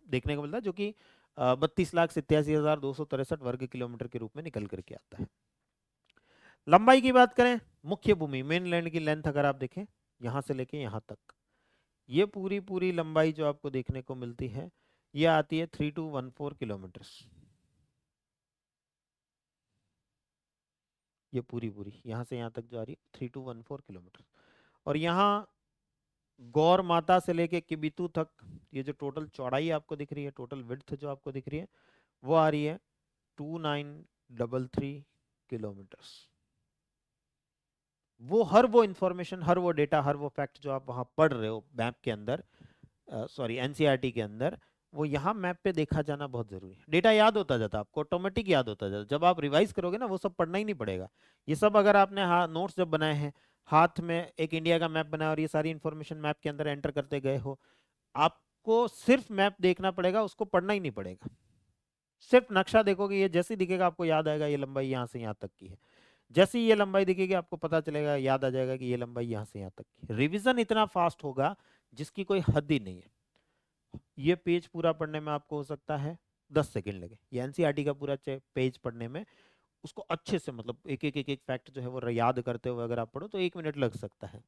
Speaker 1: देखने को मिलता है, जो कि 32,87,263 वर्ग किलोमीटर के रूप में निकल करके आता है। लंबाई की बात करें, मुख्य भूमि मेन लैंड की लेंथ अगर आप देखें यहां से लेके यहां तक, ये पूरी पूरी लंबाई जो आपको देखने को मिलती है, ये आती है 3214 किलोमीटर। ये पूरी पूरी यहाँ से यहाँ तक जो आ रही है 3214 किलोमीटर। और यहाँ गौर माता से लेके किबितू तक, ये जो टोटल चौड़ाई आपको दिख रही है, टोटल विड्थ जो आपको दिख रही है, वो आ रही है 2933 किलोमीटर। वो इंफॉर्मेशन, हर वो डेटा, हर वो फैक्ट जो आप वहां पढ़ रहे हो मैप के अंदर, सॉरी एनसीईआरटी के अंदर, वो यहाँ मैप पे देखा जाना बहुत जरूरी है। डेटा याद होता जाता है आपको, ऑटोमेटिक याद होता जाता है। जब आप रिवाइज करोगे ना, वो सब पढ़ना ही नहीं पड़ेगा। ये सब अगर आपने नोट्स जब बनाए हैं, हाथ में एक इंडिया का मैप बनाया और ये सारी इंफॉर्मेशन मैप के अंदर एंटर करते गए हो, आपको सिर्फ मैप देखना पड़ेगा, उसको पढ़ना ही नहीं पड़ेगा। सिर्फ नक्शा देखोगे, ये जैसे दिखेगा आपको याद आएगा ये लंबाई यहाँ से यहाँ तक की है। जैसे ही ये लंबाई दिखेगी आपको पता चलेगा, याद आ जाएगा कि ये लंबाई यहाँ से यहाँ तक की। रिवीजन इतना फास्ट होगा जिसकी कोई हद ही नहीं है। ये पेज पूरा पढ़ने में आपको हो सकता है 10 सेकंड लगे। ये एनसीईआरटी का पूरा पेज पढ़ने में, उसको अच्छे से, मतलब एक एक एक एक फैक्ट जो है वो याद करते हुए अगर आप पढ़ो तो 1 मिनट लग सकता है,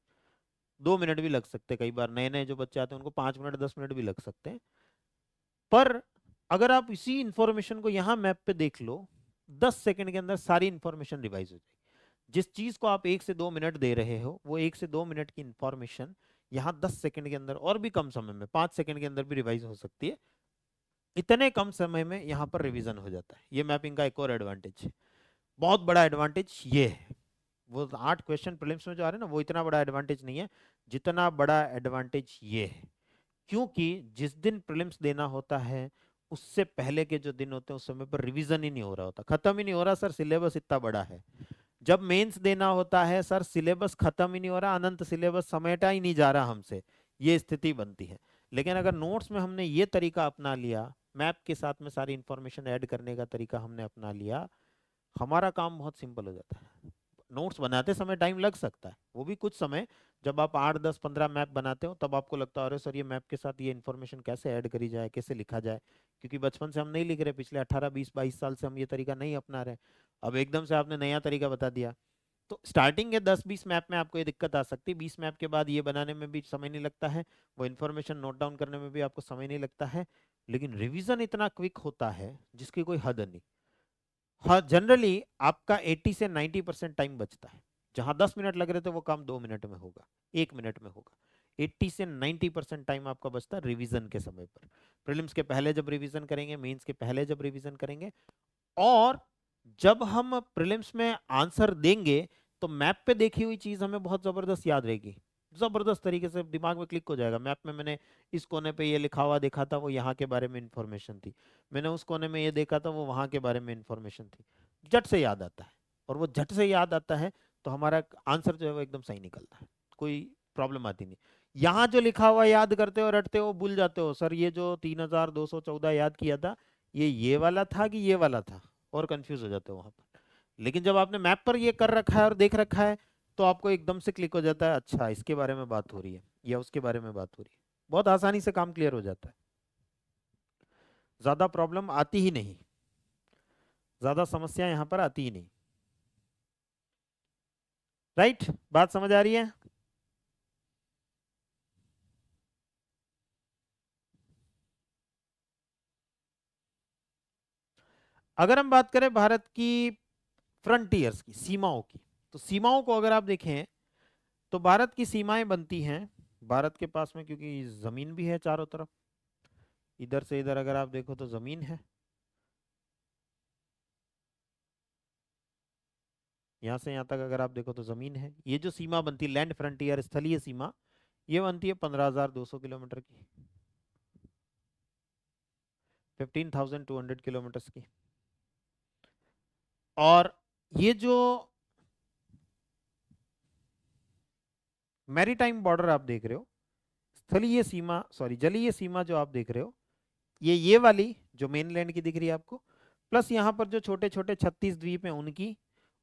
Speaker 1: 2 मिनट भी लग सकते हैं। कई बार नए नए जो बच्चे आते हैं उनको 5 मिनट 10 मिनट भी लग सकते हैं। पर अगर आप इसी इंफॉर्मेशन को यहाँ मैप पे देख लो, 10 सेकंड के अंदर सारी इंफॉर्मेशन रिवाइज हो जाएगी। जिस चीज को आप 1 से 2 मिनट दे रहे हो, वो 1 से 2 मिनट की इंफॉर्मेशन यहाँ 10 सेकंड के अंदर, और भी कम समय में 5 सेकंड के अंदर भी रिवाइज हो सकती है। इतने कम समय में यहाँ पर रिवीजन हो जाता है। ये मैपिंग का एक और एडवांटेज है, बहुत बड़ा एडवांटेज ये है। वो 8 क्वेश्चन प्रीलिम्स में जो आ रहे हैं ना, वो इतना बड़ा एडवांटेज नहीं है जितना बड़ा एडवांटेज ये है। क्योंकि जिस दिन प्रीलिम्स देना होता है, उससे पहले के जो दिन होते हैं उस समय पर रिवीजन ही नहीं हो रहा होता, खत्म ही नहीं हो रहा, सर सिलेबस इतना बड़ा है। जब मेंस देना होता है, सर सिलेबस खत्म ही नहीं हो रहा, अनंत सिलेबस समेटा ही नहीं जा रहा हमसे, ये स्थिति बनती है। लेकिन अगर नोट्स में हमने ये तरीका अपना लिया, मैप के साथ में सारी इंफॉर्मेशन ऐड करने का तरीका हमने अपना लिया, हमारा काम बहुत सिंपल हो जाता है। नोट्स बनाते समय टाइम लग सकता है, वो भी कुछ समय, जब आप 8 10 15 मैप बनाते हो तब आपको लगता है अरे सर ये मैप के साथ ये इन्फॉर्मेशन कैसे ऐड करी जाए, कैसे लिखा जाए, क्योंकि बचपन से हम नहीं लिख रहे, पिछले 18 20 22 साल से हम ये तरीका नहीं अपना रहे। अब एकदम से आपने नया तरीका बता दिया, तो स्टार्टिंग के 10-20 मैप में आपको ये दिक्कत आ सकती है। 20 मैप के बाद ये बनाने में भी समय नहीं लगता है, वो इन्फॉर्मेशन नोट डाउन करने में भी आपको समय नहीं लगता है, लेकिन रिवीजन इतना क्विक होता है जिसकी कोई हद नहीं। हाँ, जनरली आपका 80 से 90% टाइम बचता है। जहां 10 मिनट लग रहे थे वो काम 2 मिनट में होगा, 1 मिनट में होगा। 80 से 90% टाइम आपका बचता है रिवीजन के समय पर। प्रीलिम्स के पहले जब रिवीजन करेंगे, मेंस के पहले जब रिवीजन करेंगे, और जब हम प्रीलिम्स में आंसर देंगे तो मैप पे देखी हुई चीज हमें बहुत जबरदस्त याद रहेगी, जबरदस्त तरीके से दिमाग में क्लिक हो जाएगा। मैप में मैंने इस कोने पे ये लिखा हुआ देखा था, वो यहाँ के बारे में इंफॉर्मेशन थी, मैंने उस कोने में ये देखा था, वो वहाँ के बारे में इंफॉर्मेशन थी, झट से याद आता है। और वो झट से याद आता है तो हमारा आंसर जो है वो एकदम सही निकलता है, कोई प्रॉब्लम आती नहीं। यहाँ जो लिखा हुआ याद करते हो, रटते हो, भूल जाते हो, सर ये जो 3214 याद किया था ये वाला था कि ये वाला था, और कंफ्यूज हो जाते हो वहां पर। लेकिन जब आपने मैप पर ये कर रखा है और देख रखा है तो आपको एकदम से क्लिक हो जाता है, अच्छा इसके बारे में बात हो रही है या उसके बारे में बात हो रही है। बहुत आसानी से काम क्लियर हो जाता है, ज्यादा प्रॉब्लम आती ही नहीं, ज्यादा समस्या यहाँ पर आती ही नहीं। राइट, बात समझ आ रही है? अगर हम बात करें भारत की फ्रंटियर्स की, सीमाओं की, तो सीमाओं को अगर आप देखें तो भारत की सीमाएं बनती हैं, भारत के पास में क्योंकि जमीन भी है चारों तरफ, इधर से इधर अगर आप देखो तो जमीन है, यहाँ से यहाँ तक अगर आप देखो तो जमीन है। ये जो सीमा बनती है लैंड फ्रंटियर, स्थलीय सीमा, ये बनती है 15,200 किलोमीटर की, 15,200 किलोमीटर की। और ये जो मैरीटाइम बॉर्डर आप देख रहे हो, स्थलीय सीमा, सॉरी जलीय सीमा जो आप देख रहे हो, ये वाली जो मेनलैंड की दिख रही है आपको, प्लस यहाँ पर जो छोटे छोटे 36 द्वीप हैं उनकी,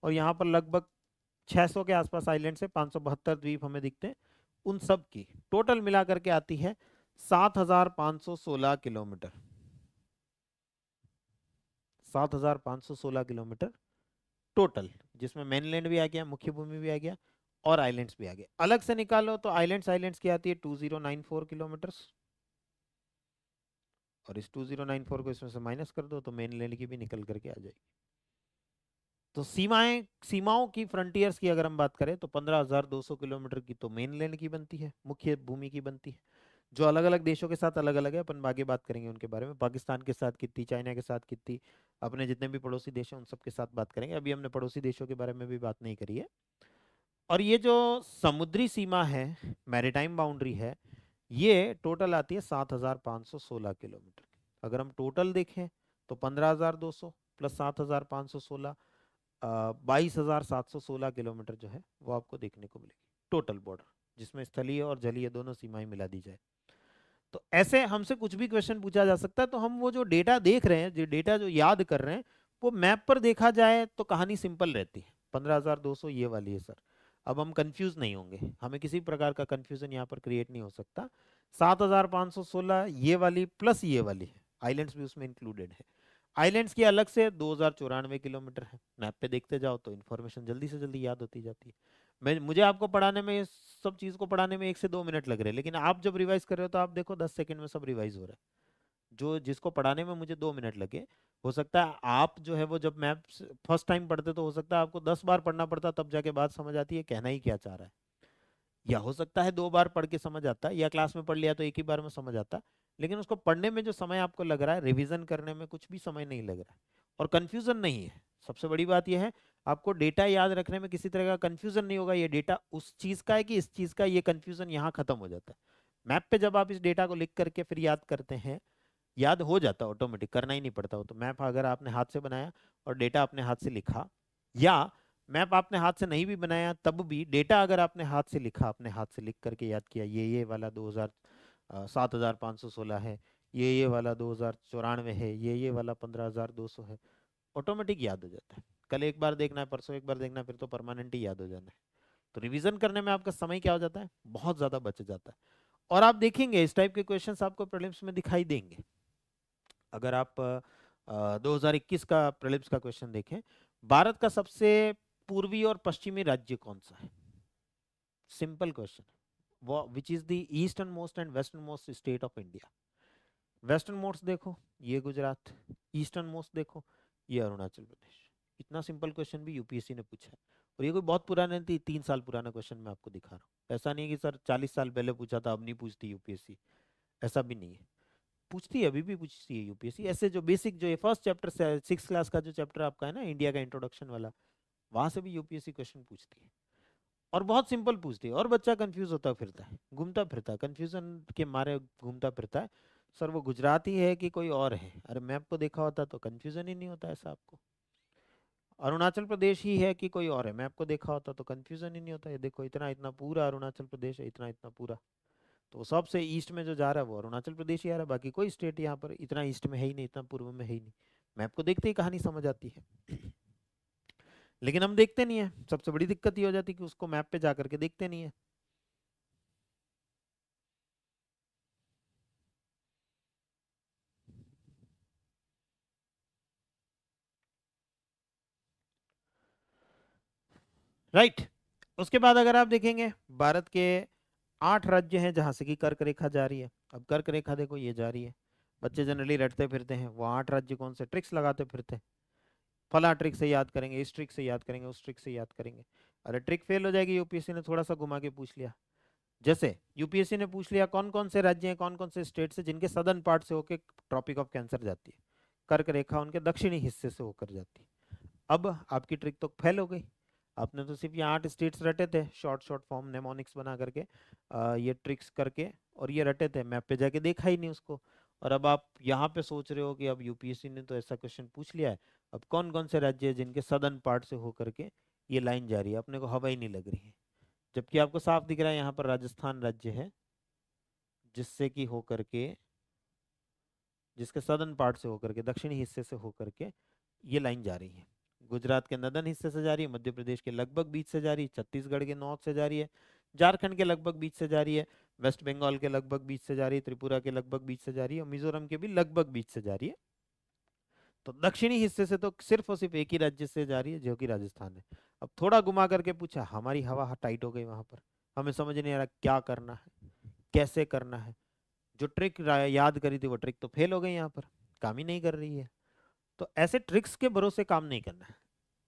Speaker 1: और यहाँ पर लगभग 600 के आसपास आइलैंड से 572 द्वीप हमें दिखते हैं, उन सब की टोटल मिला करके आती है 7,516 किलोमीटर। 7,516 किलोमीटर टोटल, जिसमें मेनलैंड भी आ गया, मुख्य भूमि भी आ गया, और आइलैंड्स भी आ गए। अलग से निकालो तो आइलैंड्स आइलैंड्स की आती है 2094 किलोमीटर, और इस 2094 को इसमें से माइनस कर दो तो मेनलैंड की भी निकल करके आ जाएगी। तो सीमाएं, सीमाओं की, फ्रंटियर्स की अगर हम बात करें तो 15,200 किलोमीटर की तो मेनलैंड की बनती है, मुख्य भूमि की बनती है, जो अलग अलग देशों के साथ अलग अलग है, अपन आगे बात करेंगे उनके बारे में, पाकिस्तान के साथ कितनी, चाइना के साथ कितनी, अपने जितने भी पड़ोसी देश हैं उन सब के साथ बात करेंगे, अभी हमने पड़ोसी देशों के बारे में भी बात नहीं करी है। और ये जो समुद्री सीमा है, मैरीटाइम बाउंड्री है, ये टोटल आती है 7,516 किलोमीटर। अगर हम टोटल देखें तो 15,200 प्लस 7,516, 22,716 किलोमीटर जो है वो आपको देखने को मिलेगी टोटल बॉर्डर, जिसमें स्थलीय और जलीय दोनों सीमाएं मिला दी जाए। तो ऐसे हमसे कुछ भी क्वेश्चन पूछा जा सकता है, तो हम वो जो डेटा देख रहे हैं, जो डेटा जो याद कर रहे हैं, वो मैप पर देखा जाए तो कहानी सिंपल रहती है। 15,200 ये वाली है सर, अब हम कंफ्यूज नहीं होंगे, हमें किसी प्रकार का कंफ्यूजन यहाँ पर क्रिएट नहीं हो सकता। 7,516 ये वाली प्लस ये वाली है, आइलैंड्स भी उसमें इंक्लूडेड है। आइलैंड्स की अलग से 2,094 किलोमीटर है, मैप पे देखते जाओ तो इन्फॉर्मेशन जल्दी से जल्दी याद होती जाती है। मैं, मुझे आपको पढ़ाने में, सब चीज़ को पढ़ाने में 1 से 2 मिनट लग रहे हैं, लेकिन आप जब रिवाइज कर रहे हो तो आप देखो 10 सेकंड में सब रिवाइज हो रहा है। जो जिसको पढ़ाने में मुझे 2 मिनट लगे, हो सकता है आप जो है वो जब मैप फर्स्ट टाइम पढ़ते तो हो सकता है आपको 10 बार पढ़ना पड़ता, तब जाके बात समझ आती है कहना ही क्या चाह रहा है, या हो सकता है 2 बार पढ़ के समझ आता, या क्लास में पढ़ लिया तो एक ही बार में समझ आता। लेकिन उसको पढ़ने में जो समय आपको लग रहा है, रिवीजन करने में कुछ भी समय नहीं लग रहा है, और कंफ्यूजन नहीं है। सबसे बड़ी बात यह है, आपको डेटा याद रखने में किसी तरह का कंफ्यूजन नहीं होगा, ये डेटा उस चीज का है कि इस चीज का, ये कंफ्यूजन यहाँ खत्म हो जाता है। मैप पे जब आप इस डेटा को लिख करके फिर याद करते हैं, याद हो जाता है ऑटोमेटिक, करना ही नहीं पड़ता हो। तो मैप अगर आपने हाथ से बनाया और डेटा अपने हाथ से लिखा, या मैप आपने हाथ से नहीं भी बनाया तब भी डेटा अगर आपने हाथ से लिखा, अपने हाथ से लिख करके याद किया, ये वाला 7,516 है, ये वाला 2,094 है, ये वाला 15,200 है, ऑटोमेटिक याद हो जाता है। कल एक बार देखना है, परसों एक बार देखना है, फिर तो परमानेंट ही याद हो जाना है। तो रिवीजन करने में आपका समय क्या हो जाता है, बहुत ज्यादा बच जाता है। और आप देखेंगे इस टाइप के क्वेश्चंस आपको प्रीलिम्स में दिखाई देंगे। अगर आप 2021 का प्रीलिम्स का क्वेश्चन देखें, भारत का सबसे पूर्वी और पश्चिमी राज्य कौन सा है, सिंपल क्वेश्चन, वो which is the eastern most and western most state of India. Western most देखो ये गुजरात, ईस्टर्न मोस्ट देखो ये अरुणाचल प्रदेश। इतना सिंपल क्वेश्चन भी यूपीएससी ने पूछा है, और ये कोई बहुत पुराना नहीं, 3 साल पुराना क्वेश्चन मैं आपको दिखा रहा हूँ। ऐसा नहीं है कि सर 40 साल पहले पूछा था अब नहीं पूछती यूपीएससी, ऐसा भी नहीं है, पूछती है, अभी भी पूछती है यूपीएससी। ऐसे जो बेसिक, जो ये फर्स्ट चैप्टर से 6 क्लास का जो चैप्टर आपका है ना, इंडिया का इंट्रोडक्शन वाला, वहां से भी यूपीएससी क्वेश्चन पूछती है, और बहुत सिंपल पूछती है, और बच्चा कंफ्यूज होता फिरता है, घूमता फिरता है, कंफ्यूजन के मारे घूमता फिरता है, सर वो गुजराती है कि कोई और है। अरे मैप को देखा होता तो कंफ्यूजन ही नहीं होता ऐसा आपको। अरुणाचल प्रदेश ही है कि कोई और है, मैप को देखा होता तो कंफ्यूजन ही नहीं होता। ये देखो इतना इतना पूरा अरुणाचल प्रदेश है, इतना इतना पूरा। तो सबसे ईस्ट में जो जा रहा है वो अरुणाचल प्रदेश ही आ रहा है, बाकी कोई स्टेट यहाँ पर इतना ईस्ट में है ही नहीं, इतना पूर्व में है ही नहीं। मैप को देखते ही कहानी समझ आती है। लेकिन हम देखते नहीं है, सबसे बड़ी दिक्कत ये हो जाती है कि उसको मैप पे जा करके देखते नहीं है। राइट। उसके बाद अगर आप देखेंगे भारत के 8 राज्य हैं जहां से कि कर्क रेखा जा रही है। अब कर्क रेखा देखो ये जा रही है, बच्चे जनरली रटते फिरते हैं वो 8 राज्य कौन से, ट्रिक्स लगाते फिरते हैं, फला ट्रिक से याद करेंगे, इस ट्रिक से याद करेंगे, उस ट्रिक से याद करेंगे। अरे ट्रिक फेल हो जाएगी, यूपीएससी ने थोड़ा सा घुमा के पूछ लिया। जैसे यूपीएससी ने पूछ लिया कौन कौन से राज्य हैं, कौन कौन से स्टेट से जिनके सदर्न पार्ट से होकर ट्रॉपिक ऑफ कैंसर जाती है, कर्क रेखा उनके दक्षिणी हिस्से से होकर जाती है। अब आपकी ट्रिक तो फेल हो गई, आपने तो सिर्फ ये 8 स्टेट्स रटे थे शॉर्ट शॉर्ट फॉर्म नेमोनिक्स बना करके, ये ट्रिक्स करके, और ये रटे थे, मैप पे जाके देखा ही नहीं उसको। और अब आप यहाँ पे सोच रहे हो कि अब यूपीएससी ने तो ऐसा क्वेश्चन पूछ लिया है, अब कौन कौन से राज्य है जिनके सदर्न पार्ट से होकर के ये लाइन जा रही है, अपने को हवा ही नहीं लग रही है। जबकि आपको साफ दिख रहा है यहाँ पर राजस्थान राज्य है जिससे कि होकर के, जिसके सदर्न पार्ट से होकर के, दक्षिणी हिस्से से होकर के ये लाइन जा रही है। गुजरात के नदन हिस्से से जा रही है, मध्य प्रदेश के लगभग बीच से जा रही है, छत्तीसगढ़ के नॉर्थ से जा रही है, झारखंड के लगभग बीच से जा रही है, वेस्ट बंगाल के लगभग बीच से जा रही है, त्रिपुरा के लगभग बीच से जा रही है, और मिजोरम के भी लगभग बीच से जा रही है। तो दक्षिणी हिस्से से तो सिर्फ और सिर्फ एक ही राज्य से जा रही है जो कि राजस्थान है। अब थोड़ा घुमा करके पूछा, हमारी हवा टाइट हो गई वहां पर, हमें समझ नहीं आ रहा क्या करना है, कैसे करना है। जो ट्रिक याद करी थी वो ट्रिक तो फेल हो गई, यहाँ पर काम ही नहीं कर रही है। तो ऐसे ट्रिक्स के भरोसे काम नहीं करना है,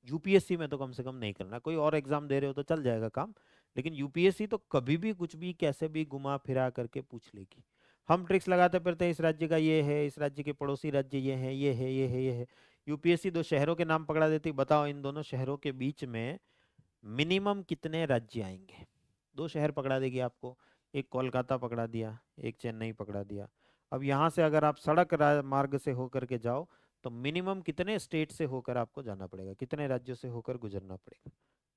Speaker 1: यूपीएससी में तो कम से कम नहीं करना। कोई और एग्जाम दे रहे हो तो चल जाएगा काम, लेकिन यूपीएससी तो कभी भी कुछ भी कैसे भी घुमा फिरा करके पूछ लेगी। हम ट्रिक्स लगाते फिरते हैं, इस राज्य का ये है, इस राज्य के पड़ोसी राज्य ये है, ये है, ये है, ये है। यूपीएससी 2 शहरों के नाम पकड़ा देती, बताओ इन दोनों शहरों के बीच में मिनिमम कितने राज्य आएंगे। 2 शहर पकड़ा देगी आपको, एक कोलकाता पकड़ा दिया, एक चेन्नई पकड़ा दिया। अब यहाँ से अगर आप सड़क मार्ग से होकर के जाओ तो मिनिमम कितने स्टेट से होकर आपको जाना पड़ेगा, कितने राज्यों से होकर गुजरना पड़ेगा,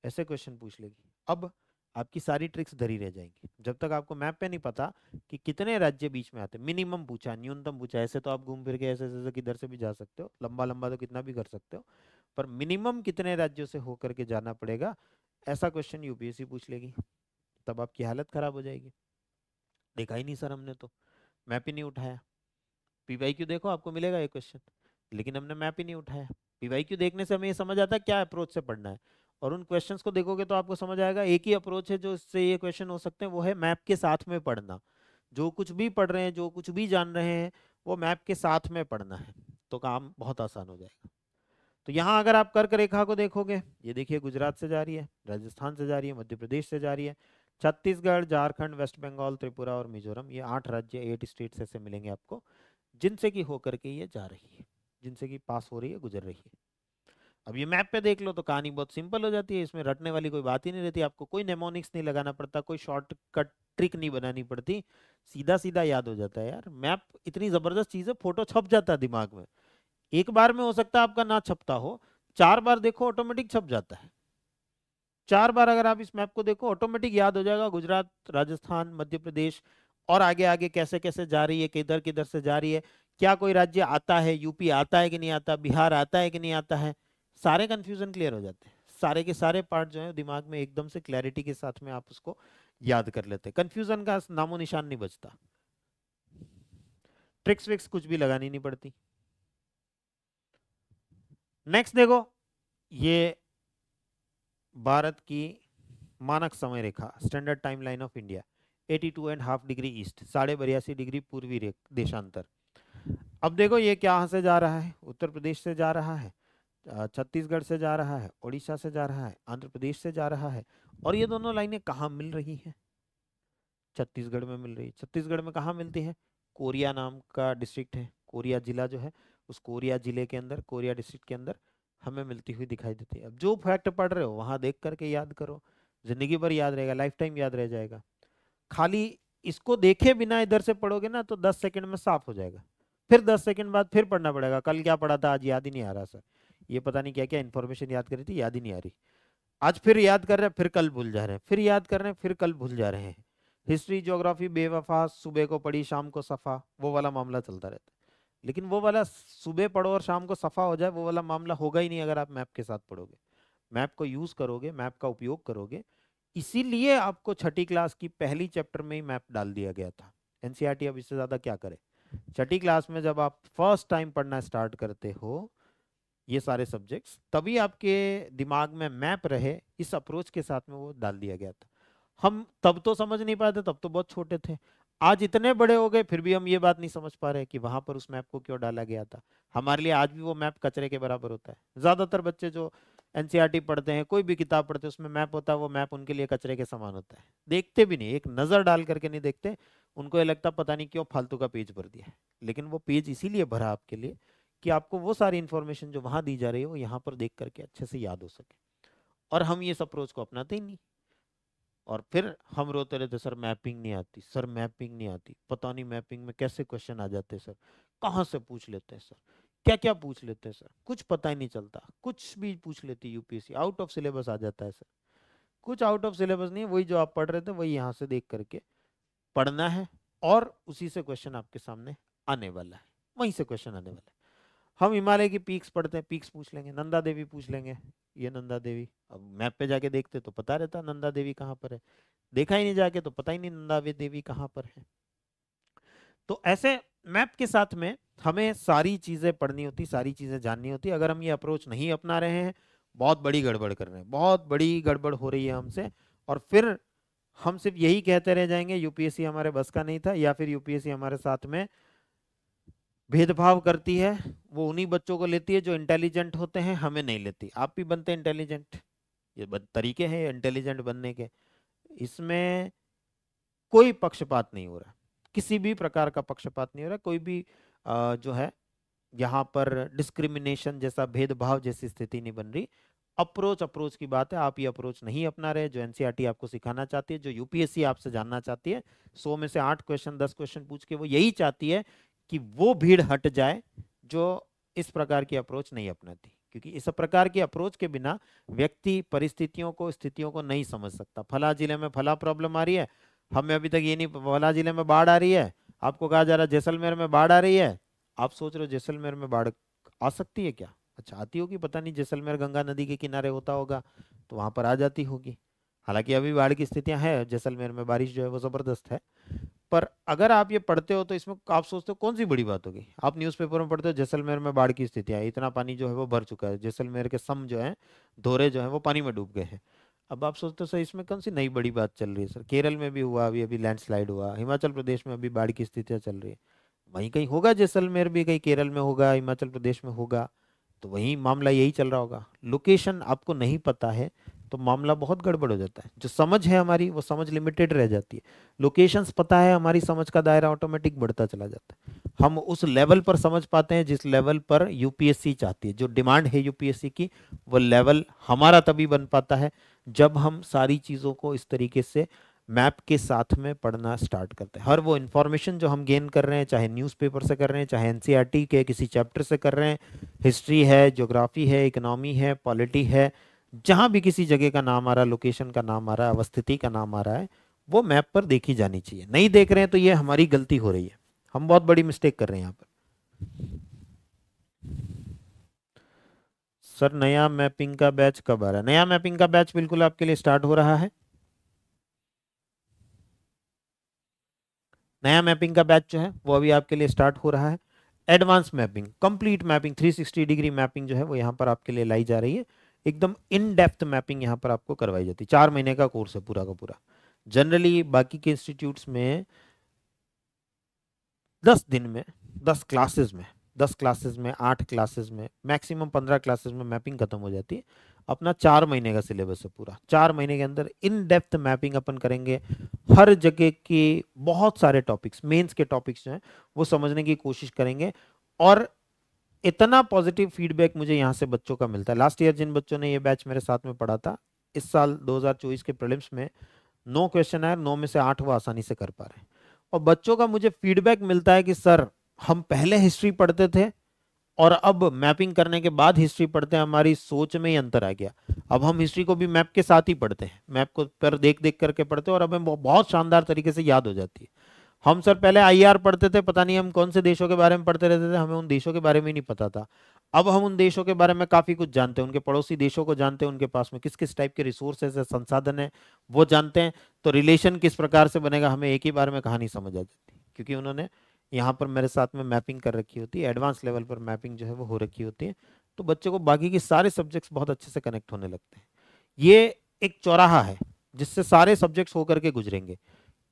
Speaker 1: ऐसे क्वेश्चन पूछ लेगी। अब आपकी सारी ट्रिक्स धरी रह जाएंगी जब तक आपको मैप पे नहीं पता कि कितने राज्य बीच में आते। मिनिमम पूछा, न्यूनतम पूछा, ऐसे तो आप घूम फिर के ऐसे ऐसे किधर से भी जा सकते हो, लंबा लंबा तो कितना भी कर सकते हो, पर मिनिमम कितने राज्यों से होकर के जाना पड़ेगा, ऐसा क्वेश्चन यूपीएससी पूछ लेगी। तब आपकी हालत खराब हो जाएगी। देखा ही नहीं सर हमने तो, मैप ही नहीं उठाया। पीवाईक्यू देखो आपको मिलेगा ये क्वेश्चन, लेकिन हमने मैप ही नहीं उठाया। पीवाईक्यू देखने से हमें ये समझ आता है क्या अप्रोच से पढ़ना है, और उन क्वेश्चंस को देखोगे तो आपको समझ आएगा एक ही अप्रोच है जो इससे ये क्वेश्चन हो सकते हैं, वो है मैप के साथ में पढ़ना। जो कुछ भी पढ़ रहे हैं, जो कुछ भी जान रहे हैं, वो मैप के साथ में पढ़ना है, तो काम बहुत आसान हो जाएगा। तो यहाँ अगर आप कर्क रेखा को देखोगे, ये देखिए गुजरात से जा रही है, राजस्थान से जा रही है, मध्य प्रदेश से जा रही है, छत्तीसगढ़, झारखंड, वेस्ट बंगाल, त्रिपुरा और मिजोरम, ये 8 राज्य, 8 स्टेट्स ऐसे मिलेंगे आपको जिनसे कि होकर के ये जा रही है, जिनसे कि पास हो रही है, गुजर रही है। अब ये मैप पे देख लो तो कहानी बहुत सिंपल हो जाती है, इसमें रटने वाली कोई बात ही नहीं रहती, आपको कोई नेमोनिक्स नहीं लगाना पड़ता, कोई शॉर्टकट ट्रिक नहीं बनानी पड़ती, सीधा सीधा याद हो जाता है। यार मैप इतनी जबरदस्त चीज है, फोटो छप जाता है दिमाग में। एक बार में हो सकता है आपका ना छपता हो, 4 बार देखो ऑटोमेटिक छप जाता है। 4 बार अगर आप इस मैप को देखो ऑटोमेटिक याद हो जाएगा, गुजरात, राजस्थान, मध्य प्रदेश, और आगे आगे कैसे कैसे जा रही है, किधर किधर से जा रही है, क्या कोई राज्य आता है, यूपी आता है कि नहीं आता, बिहार आता है कि नहीं आता है, सारे कंफ्यूजन क्लियर हो जाते हैं। सारे के सारे पार्ट जो है दिमाग में एकदम से क्लैरिटी के साथ में आप उसको याद कर लेते हैं, कंफ्यूजन का नामो निशान नहीं बचता, ट्रिक्स विक्स कुछ भी लगानी नहीं पड़ती। नेक्स्ट देखो, ये भारत की मानक समय रेखा, standard time line of India, 82.5 degree east, 82.5 degree पूर्वी देशांतर। अब देखो ये क्या से जा रहा है, उत्तर प्रदेश से जा रहा है, छत्तीसगढ़ से जा रहा है, उड़ीसा से जा रहा है, आंध्र प्रदेश से जा रहा है, और ये दोनों लाइनें कहाँ मिल रही हैं, छत्तीसगढ़ में मिल रही है। छत्तीसगढ़ में कहाँ मिलती है, कोरिया नाम का डिस्ट्रिक्ट है, कोरिया जिला जो है, उस कोरिया जिले के अंदर, कोरिया डिस्ट्रिक्ट के अंदर हमें मिलती हुई दिखाई देती है। अब जो फैक्ट पढ़ रहे हो वहां देख करके याद करो, जिंदगी भर याद रहेगा, लाइफ टाइम याद रह जाएगा। खाली इसको देखे बिना इधर से पढ़ोगे ना तो 10 सेकंड में साफ हो जाएगा, फिर 10 सेकंड बाद फिर पढ़ना पड़ेगा, कल क्या पढ़ा था आज याद ही नहीं आ रहा सर, ये पता नहीं क्या क्या इन्फॉर्मेशन याद करी थी, याद ही नहीं आ रही, आज फिर याद कर रहे हैं, फिर कल भूल जा रहे हैं, फिर याद कर रहे हैं, फिर कल भूल जा रहे हैं। हिस्ट्री ज्योग्राफी बेवफा, सुबह को पढ़ी शाम को सफा, वो वाला मामला चलता रहता है। लेकिन वो वाला सुबह पढ़ो और शाम को सफा हो जाए, वो वाला मामला होगा ही नहीं अगर आप मैप के साथ पढ़ोगे, मैप को यूज करोगे, मैप का उपयोग करोगे। इसीलिए आपको छठी क्लास की पहली चैप्टर में ही मैप डाल दिया गया था। एनसीईआरटी अब इससे ज्यादा क्या करे। छठी क्लास में जब आप फर्स्ट टाइम पढ़ना स्टार्ट करते हो ये सारे सब्जेक्ट्स, तभी आपके दिमाग में मैप रहे, इस अप्रोच के साथ में वो डाल दिया गया था। हम तब तो समझ नहीं पाते, तब तो बहुत छोटे थे। आज इतने बड़े हो गए फिर भी हम ये बात नहीं समझ पा रहे कि वहां पर उस मैप को क्यों डाला गया था। हमारे लिए आज भी वो मैप कचरे के बराबर होता है। ज्यादातर बच्चे जो एनसीईआरटी पढ़ते हैं, कोई भी किताब पढ़ते हैं, उसमें मैप होता है, वो मैप उनके लिए कचरे के समान होता है। देखते भी नहीं, एक नजर डाल करके नहीं देखते। उनको ये लगता पता नहीं क्यों फालतू का पेज भर दिया है। लेकिन वो पेज इसीलिए भरा आपके लिए कि आपको वो सारी इंफॉर्मेशन जो वहां दी जा रही है वो यहाँ पर देख करके अच्छे से याद हो सके। और हम ये अप्रोच को अपनाते ही नहीं। और फिर हम रोते रहते, सर मैपिंग नहीं आती, सर मैपिंग नहीं आती, पता नहीं मैपिंग में कैसे क्वेश्चन आ जाते हैं सर, कहाँ से पूछ लेते हैं सर, क्या क्या पूछ लेते हैं सर, कुछ पता ही नहीं चलता, कुछ भी पूछ लेती यूपीएससी, आउट ऑफ सिलेबस आ जाता है सर। कुछ आउट ऑफ सिलेबस नहीं है, वही जो आप पढ़ रहे थे वही यहाँ से देख करके पढ़ना है, और उसी से क्वेश्चन आपके सामने आने वाला है, वहीं से क्वेश्चन आने वाला है। हम हिमालय की पीक्स पढ़ते हैं, पीक्स पूछ लेंगे, नंदा देवी पूछ लेंगे, ये नंदा देवी, अब मैप पे जाके देखते तो पता रहता नंदा देवी कहाँ पर है, देखा ही नहीं जाके तो पता ही नहीं नंदा देवी कहाँ पर है। तो ऐसे मैप के साथ में हमें सारी चीजें पढ़नी होती, सारी चीजें जाननी होती। अगर हम ये अप्रोच नहीं अपना रहे हैं, बहुत बड़ी गड़बड़ कर रहे हैं, बहुत बड़ी गड़बड़ हो रही है हमसे। और फिर हम सिर्फ यही कहते रह जाएंगे यूपीएससी हमारे बस का नहीं था, या फिर यूपीएससी हमारे साथ में भेदभाव करती है। वो उन्हीं बच्चों को लेती है जो इंटेलिजेंट होते हैं, हमें नहीं लेती। आप भी बनते हैं इंटेलिजेंट, ये तरीके हैं इंटेलिजेंट बनने के। इसमें कोई पक्षपात नहीं हो रहा, किसी भी प्रकार का पक्षपात नहीं हो रहा, कोई भी जो है यहाँ पर डिस्क्रिमिनेशन जैसा, भेदभाव जैसी स्थिति नहीं बन रही। अप्रोच अप्रोच की बात है। आप ये अप्रोच नहीं अपना रहे जो एनसीईआरटी आपको सिखाना चाहती है, जो यूपीएससी आपसे जानना चाहती है। 100 में से 8 क्वेश्चन 10 क्वेश्चन पूछ के वो यही चाहती है कि वो भीड़ हट जाए जो इस प्रकार की अप्रोच नहीं अपनाती। क्योंकि इस प्रकार की अप्रोच के बिना व्यक्ति परिस्थितियों को, स्थितियों को नहीं समझ सकता। फला जिले में फला प्रॉब्लम आ रही है, हमें अभी तक ये नहीं, फला जिले में बाढ़ आ रही है, आपको कहा जा रहा है जैसलमेर में बाढ़ आ रही है। आप सोच रहे हो जैसलमेर में बाढ़ आ सकती है क्या? अच्छा आती होगी, पता नहीं, जैसलमेर गंगा नदी के किनारे होता होगा तो वहां पर आ जाती होगी। हालांकि अभी बाढ़ की स्थितियां हैं जैसलमेर में, बारिश जो है वो जबरदस्त है। पर अगर आप ये पढ़ते हो तो इसमें आप सोचते हो कौन सी बड़ी बात होगी। आप न्यूज़पेपर में पढ़ते हो जैसलमेर में बाढ़ की स्थितियां, इतना पानी जो है वो भर चुका है, जैसलमेर के सम जो है, धोरे जो है वो पानी में डूब गए हैं। अब आप सोचते हो सर इसमें कौन सी नई बड़ी बात चल रही है। सर केरल में भी हुआ, अभी अभी लैंडस्लाइड हुआ, हिमाचल प्रदेश में अभी बाढ़ की स्थितियां चल रही है, वहीं कहीं होगा जैसलमेर भी, कहीं केरल में होगा, हिमाचल प्रदेश में होगा, तो वहीं मामला यही चल रहा होगा। लोकेशन आपको नहीं पता है तो मामला बहुत गड़बड़ हो जाता है। जो समझ है हमारी वो समझ लिमिटेड रह जाती है। लोकेशंस पता है, हमारी समझ का दायरा ऑटोमेटिक बढ़ता चला जाता है। हम उस लेवल पर समझ पाते हैं जिस लेवल पर यूपीएससी चाहती है, जो डिमांड है यूपीएससी की, वो लेवल हमारा तभी बन पाता है जब हम सारी चीज़ों को इस तरीके से मैप के साथ में पढ़ना स्टार्ट करते हैं। हर वो इन्फॉर्मेशन जो हम गेन कर रहे हैं, चाहे न्यूज़पेपर से कर रहे हैं, चाहे एनसीईआरटी के किसी चैप्टर से कर रहे हैं, हिस्ट्री है, ज्योग्राफी है, इकोनॉमी है, पॉलिटी है, जहां भी किसी जगह का नाम आ रहा है, लोकेशन का नाम आ रहा है, अवस्थिति का नाम आ रहा है, वो मैप पर देखी जानी चाहिए। नहीं देख रहे हैं तो ये हमारी गलती हो रही है, हम बहुत बड़ी मिस्टेक कर रहे हैं यहाँ पर। सर नया मैपिंग का बैच कब आ रहा है? नया मैपिंग का बैच बिल्कुल आपके लिए स्टार्ट हो रहा है। नया मैपिंग का बैच जो है वो अभी आपके लिए स्टार्ट हो रहा है। Advance mapping, complete mapping, 360 degree mapping जो है वो यहाँ पर आपके लिए लाई जा रही है। एकदम इन डेप्थ मैपिंग यहाँ पर आपको करवाई जाती है। 4 महीने का कोर्स है पूरा का पूरा। जनरली बाकी के इंस्टीट्यूट्स में 10 दिन में, 10 क्लासेस में, 10 क्लासेस में, 8 क्लासेस में, मैक्सिमम 15 क्लासेस में मैपिंग खत्म हो जाती है। अपना 4 महीने का सिलेबस है पूरा। 4 महीने के अंदर इन डेप्थ मैपिंग अपन करेंगे। हर जगह के बहुत सारे टॉपिक्स, मेंस के टॉपिक्स जो हैं वो समझने की कोशिश करेंगे। और इतना पॉजिटिव फीडबैक मुझे यहाँ से बच्चों का मिलता है। लास्ट ईयर जिन बच्चों ने ये बैच मेरे साथ में पढ़ा था, इस साल 2024 के प्रीलिम्स में 9 क्वेश्चन आए, 9 में से 8 वो आसानी से कर पा रहे हैं। और बच्चों का मुझे फीडबैक मिलता है कि सर हम पहले हिस्ट्री पढ़ते थे और अब मैपिंग करने के बाद हिस्ट्री पढ़ते हैं, हमारी सोच में ही अंतर आ गया। अब हम हिस्ट्री को भी मैप के साथ ही पढ़ते हैं, मैप को पर देख देख करके पढ़ते हैं और हमें बहुत शानदार तरीके से याद हो जाती है। हम सर पहले आईआर पढ़ते थे, पता नहीं हम कौन से देशों के बारे में पढ़ते रहते थे, हमें उन देशों के बारे में ही नहीं पता था। अब हम उन देशों के बारे में काफी कुछ जानते हैं, उनके पड़ोसी देशों को जानते हैं, उनके पास में किस किस टाइप के रिसोर्सेज है, संसाधन है, वो जानते हैं। तो रिलेशन किस प्रकार से बनेगा, हमें एक ही बार में कहानी समझ आ जाती है, क्योंकि उन्होंने यहाँ पर मेरे साथ में मैपिंग कर रखी होती है, एडवांस लेवल पर मैपिंग जो है वो हो रखी होती है। तो बच्चे को बाकी के सारे सब्जेक्ट्स बहुत अच्छे से कनेक्ट होने लगते हैं। ये एक चौराहा है जिससे सारे सब्जेक्ट्स होकर के गुजरेंगे।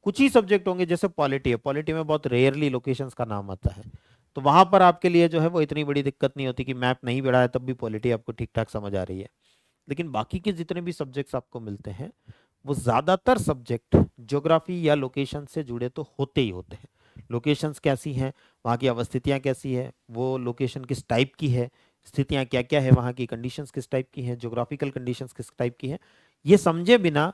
Speaker 1: कुछ ही सब्जेक्ट होंगे, जैसे पॉलिटी है, पॉलिटी में बहुत रेयरली लोकेशंस का नाम आता है, तो वहां पर आपके लिए जो है वो इतनी बड़ी दिक्कत नहीं होती कि मैप नहीं बढ़ा है तब भी पॉलिटी आपको ठीक ठाक समझ आ रही है। लेकिन बाकी के जितने भी सब्जेक्ट्स आपको मिलते हैं वो ज्यादातर सब्जेक्ट ज्योग्राफी या लोकेशन से जुड़े तो होते ही होते हैं। लोकेशंस कैसी हैं, वहाँ की अवस्थितियाँ कैसी है, वो लोकेशन किस टाइप की है, स्थितियाँ क्या क्या है, वहाँ की कंडीशंस किस टाइप की हैं, ज्योग्राफिकल कंडीशंस किस टाइप की है, ये समझे बिना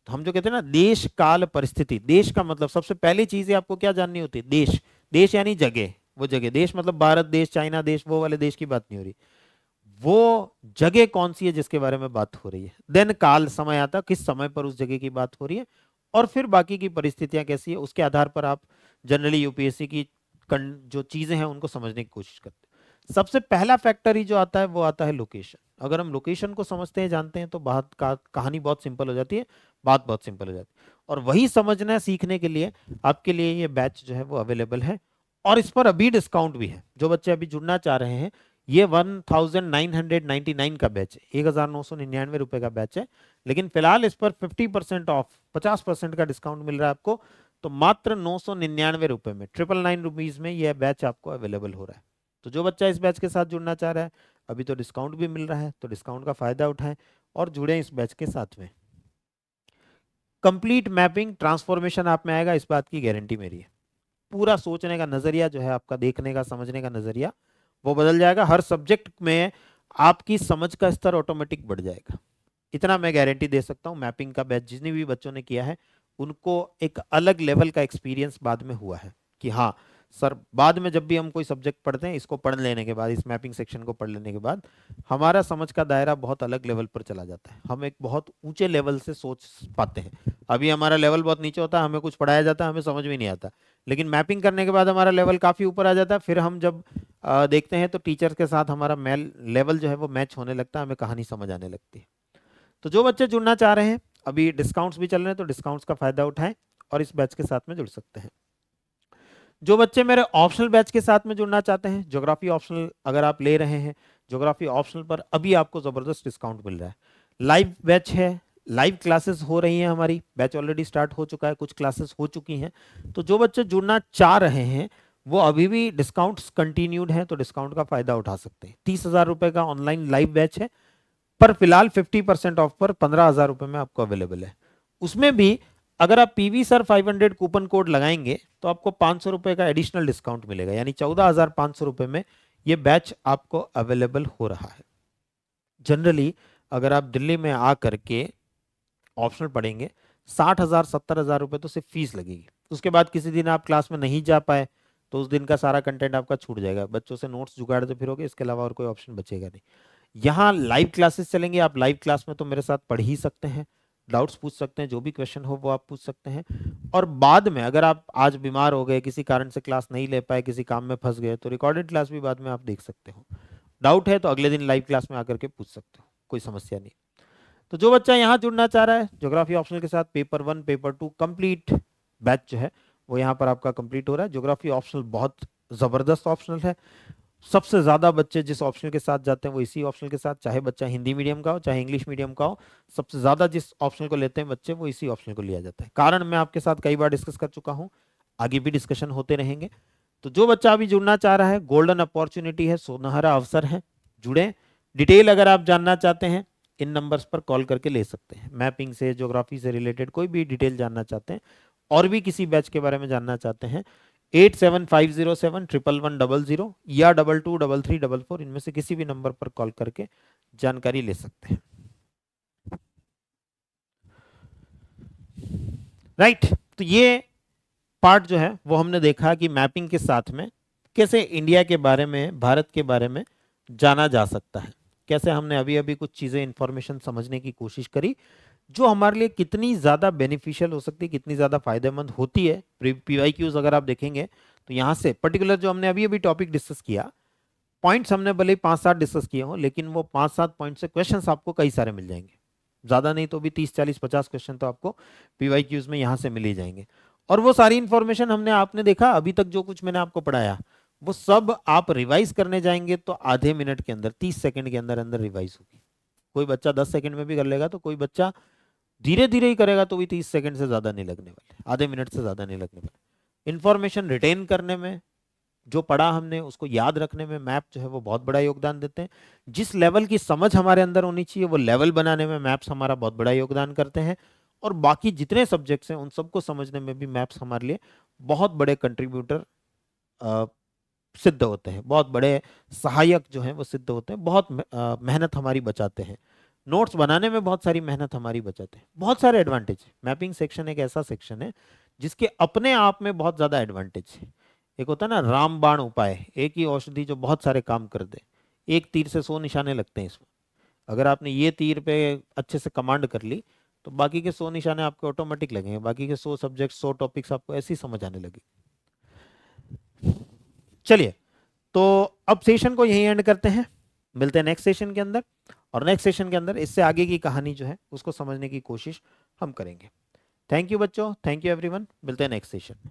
Speaker 1: हम जो कहते हैं ना देश काल परिस्थिति, देश का मतलब सबसे पहली चीज आपको क्या जाननी होती है, देश। देश यानी जगह, वो जगह, देश मतलब भारत देश, चाइना देश, वो वाले देश की बात नहीं हो रही, वो जगह कौन सी है जिसके बारे में बात हो रही है। देन काल, समय आता किस समय पर उस जगह की बात हो रही है, और फिर बाकी की परिस्थितियां कैसी है, उसके आधार पर आप जनरली यूपीएससी की जो चीजें हैं उनको समझने की कोशिश करते हैं। सबसे पहला फैक्टर ही जो आता है वो आता है लोकेशन। अगर हम लोकेशन को समझते हैं, जानते हैं, तो बात का कहानी बहुत सिंपल हो जाती है, बात बहुत सिंपल हो जाती है। और वही समझना सीखने के लिए आपके लिए ये बैच जो है वो अवेलेबल है, और इस पर अभी डिस्काउंट भी है। जो बच्चे अभी जुड़ना चाह रहे हैं, ये 1999 का बैच है, 1999 रुपए का बैच है, लेकिन फिलहाल इस पर 50% ऑफ, 50% का डिस्काउंट मिल रहा है आपको। तो मात्र 999 रुपए में, 999 रुपीज में यह बैच आपको अवेलेबल हो रहा है। तो जो बच्चा इस बैच के साथ जुड़ना चाह रहा है, अभी तो डिस्काउंट भी मिल रहा है, तो डिस्काउंट का फायदा उठाएं और जुड़े इस बैच के साथ में। कंप्लीट मैपिंग ट्रांसफॉर्मेशन आप में आएगा, इस बात की गारंटी मेरी है। पूरा सोचने का नजरिया जो है आपका, देखने का, समझने का नजरिया, वो बदल जाएगा। हर सब्जेक्ट में आपकी समझ का स्तर ऑटोमेटिक बढ़ जाएगा, इतना मैं गारंटी दे सकता हूं। मैपिंग का बैच जितने भी बच्चों ने किया है उनको एक अलग लेवल का एक्सपीरियंस बाद में हुआ है कि हाँ सर, बाद में जब भी हम कोई सब्जेक्ट पढ़ते हैं, इसको पढ़ लेने के बाद, इस मैपिंग सेक्शन को पढ़ लेने के बाद, हमारा समझ का दायरा बहुत अलग लेवल पर चला जाता है। हम एक बहुत ऊंचे लेवल से सोच पाते हैं। अभी हमारा लेवल बहुत नीचे होता है, हमें कुछ पढ़ाया जाता है, हमें समझ में नहीं आता, लेकिन मैपिंग करने के बाद हमारा लेवल काफ़ी ऊपर आ जाता है। फिर हम जब देखते हैं तो टीचर्स के साथ हमारा मेल लेवल जो है वो मैच होने लगता है, हमें कहानी समझ आने लगती है। तो जो बच्चे जुड़ना चाह रहे हैं, अभी डिस्काउंट्स भी चल रहे हैं, तो डिस्काउंट्स का फायदा उठाएं और इस बैच के साथ में जुड़ सकते हैं। जो बच्चे मेरे ऑप्शनल बैच के साथ में जुड़ना चाहते हैं, ज्योग्राफी ऑप्शनल अगर आप ले रहे हैं, ज्योग्राफी ऑप्शनल पर अभी आपको जबरदस्त डिस्काउंट मिल रहा है। लाइव बैच है, लाइव क्लासेस हो रही हैं, हमारी बैच ऑलरेडी स्टार्ट हो चुका है, कुछ क्लासेस हो चुकी हैं। तो जो बच्चे जुड़ना चाह रहे हैं वो अभी भी डिस्काउंट्स कंटिन्यूड हैं, तो डिस्काउंट का फायदा उठा सकते हैं। 30,000 रुपए का ऑनलाइन लाइव बैच है, पर फिलहाल 50% ऑफ पर 15,000 रुपए में आपको अवेलेबल है। उसमें भी अगर आप पीवी सर 500 कूपन कोड लगाएंगे तो आपको 500 रुपए का एडिशनल डिस्काउंट मिलेगा, यानी 14,500 रुपए में ये बैच आपको अवेलेबल हो रहा है। जनरली अगर आप दिल्ली में आ करके ऑप्शनल पढ़ेंगे, 60,000 70,000 रुपए तो सिर्फ फीस लगेगी। उसके बाद किसी दिन आप क्लास में नहीं जा पाए तो उस दिन का सारा कंटेंट आपका छूट जाएगा, बच्चों से नोट्स जुगाड़ते फिरोगे, इसके अलावा और कोई ऑप्शन बचेगा नहीं। यहाँ लाइव क्लासेस चलेंगे, आप लाइव क्लास में तो मेरे साथ पढ़ ही सकते हैं, डाउट्स पूछ सकते हैं, जो भी क्वेश्चन हो वो आप पूछ सकते हैं। और बाद में अगर आप आज बीमार हो गए, किसी कारण से क्लास नहीं ले पाए, किसी काम में फंस गए, तो रिकॉर्डेड क्लास भी बाद में आप देख सकते हो। डाउट है तो अगले दिन लाइव क्लास में आकर के पूछ सकते हो, कोई समस्या नहीं। तो जो बच्चा यहाँ जुड़ना चाह रहा है ज्योग्राफी ऑप्शनल के साथ, पेपर 1 पेपर 2 कंप्लीट बैच जो है वो यहाँ पर आपका कंप्लीट हो रहा है। ज्योग्राफी ऑप्शनल बहुत जबरदस्त ऑप्शनल है, सबसे ज्यादा बच्चे जिस ऑप्शनल के साथ जाते हैं वो इसी ऑप्शनल के साथ, चाहे बच्चा हिंदी मीडियम का हो चाहे इंग्लिश मीडियम का हो, सबसे ज्यादा जिस ऑप्शनल को लेते हैं बच्चे वो इसी ऑप्शनल को लिया जाता है। कारण मैं आपके साथ कई बार डिस्कस कर चुका हूँ, आगे भी डिस्कशन होते रहेंगे। तो जो बच्चा अभी जुड़ना चाह रहा है, गोल्डन अपॉर्चुनिटी है, सुनहरा अवसर है, जुड़े। डिटेल अगर आप जानना चाहते हैं इन नंबर्स पर कॉल करके ले सकते हैं। मैपिंग से, ज्योग्राफी से रिलेटेड कोई भी डिटेल जानना चाहते हैं और भी किसी बैच के बारे में जानना चाहते हैं, 8750711100 या 223344, इनमें से किसी भी नंबर पर कॉल करके जानकारी ले सकते हैं। राइट, तो ये पार्ट जो है वो हमने देखा कि मैपिंग के साथ में कैसे इंडिया के बारे में, भारत के बारे में जाना जा सकता है। कैसे हमने अभी अभी कुछ चीज़ें इंफॉर्मेशन समझने की कोशिश करी जो हमारे लिए कितनी ज़्यादा बेनिफिशियल हो सकती है, कितनी ज़्यादा फायदेमंद होती है। PYQs अगर आप देखेंगे तो यहाँ से पर्टिकुलर जो हमने अभी अभी टॉपिक डिस्कस किया, पॉइंट्स हमने भले ही 5-7 डिस्कस किए हों, लेकिन वो 5-7 पॉइंट से क्वेश्चंस आपको कई सारे मिल जाएंगे। ज़्यादा नहीं तो भी 30-40-50 क्वेश्चन तो आपको PYQs में यहाँ से मिल ही जाएंगे। और वो सारी इंफॉर्मेशन आपने देखा अभी तक जो कुछ मैंने आपको पढ़ाया वो सब आप रिवाइज करने जाएंगे तो आधे मिनट के अंदर, 30 सेकंड के अंदर अंदर रिवाइज होगी। कोई बच्चा 10 सेकंड में भी कर लेगा, तो कोई बच्चा धीरे धीरे ही करेगा तो भी 30 सेकंड से ज्यादा नहीं लगने वाले, आधे मिनट से ज्यादा नहीं लगने वाले। इंफॉर्मेशन रिटेन करने में, जो पढ़ा हमने उसको याद रखने में मैप जो है वो बहुत बड़ा योगदान देते हैं। जिस लेवल की समझ हमारे अंदर होनी चाहिए वो लेवल बनाने में मैप्स हमारा बहुत बड़ा योगदान करते हैं। और बाकी जितने सब्जेक्ट्स हैं उन सबको समझने में भी मैप्स हमारे लिए बहुत बड़े कंट्रीब्यूटर सिद्ध होते हैं, बहुत बड़े सहायक जो हैं वो सिद्ध होते हैं। बहुत मेहनत हमारी बचाते हैं, नोट्स बनाने में बहुत सारी मेहनत हमारी बचाते हैं। बहुत सारे एडवांटेज, मैपिंग सेक्शन एक ऐसा सेक्शन है जिसके अपने आप में बहुत ज़्यादा एडवांटेज है। एक होता है ना रामबाण उपाय, एक ही औषधि जो बहुत सारे काम कर दे। एक तीर से 100 निशाने लगते हैं इसमें। अगर आपने ये तीर पे अच्छे से कमांड कर ली तो बाकी के 100 निशाने आपको ऑटोमेटिक लगेंगे, बाकी के 100 सब्जेक्ट 100 टॉपिक्स आपको ऐसे ही समझ आने लगे। चलिए, तो अब सेशन को यहीं एंड करते हैं, मिलते हैं नेक्स्ट सेशन के अंदर। और नेक्स्ट सेशन के अंदर इससे आगे की कहानी जो है उसको समझने की कोशिश हम करेंगे। थैंक यू बच्चों, थैंक यू एवरीवन, मिलते हैं नेक्स्ट सेशन में।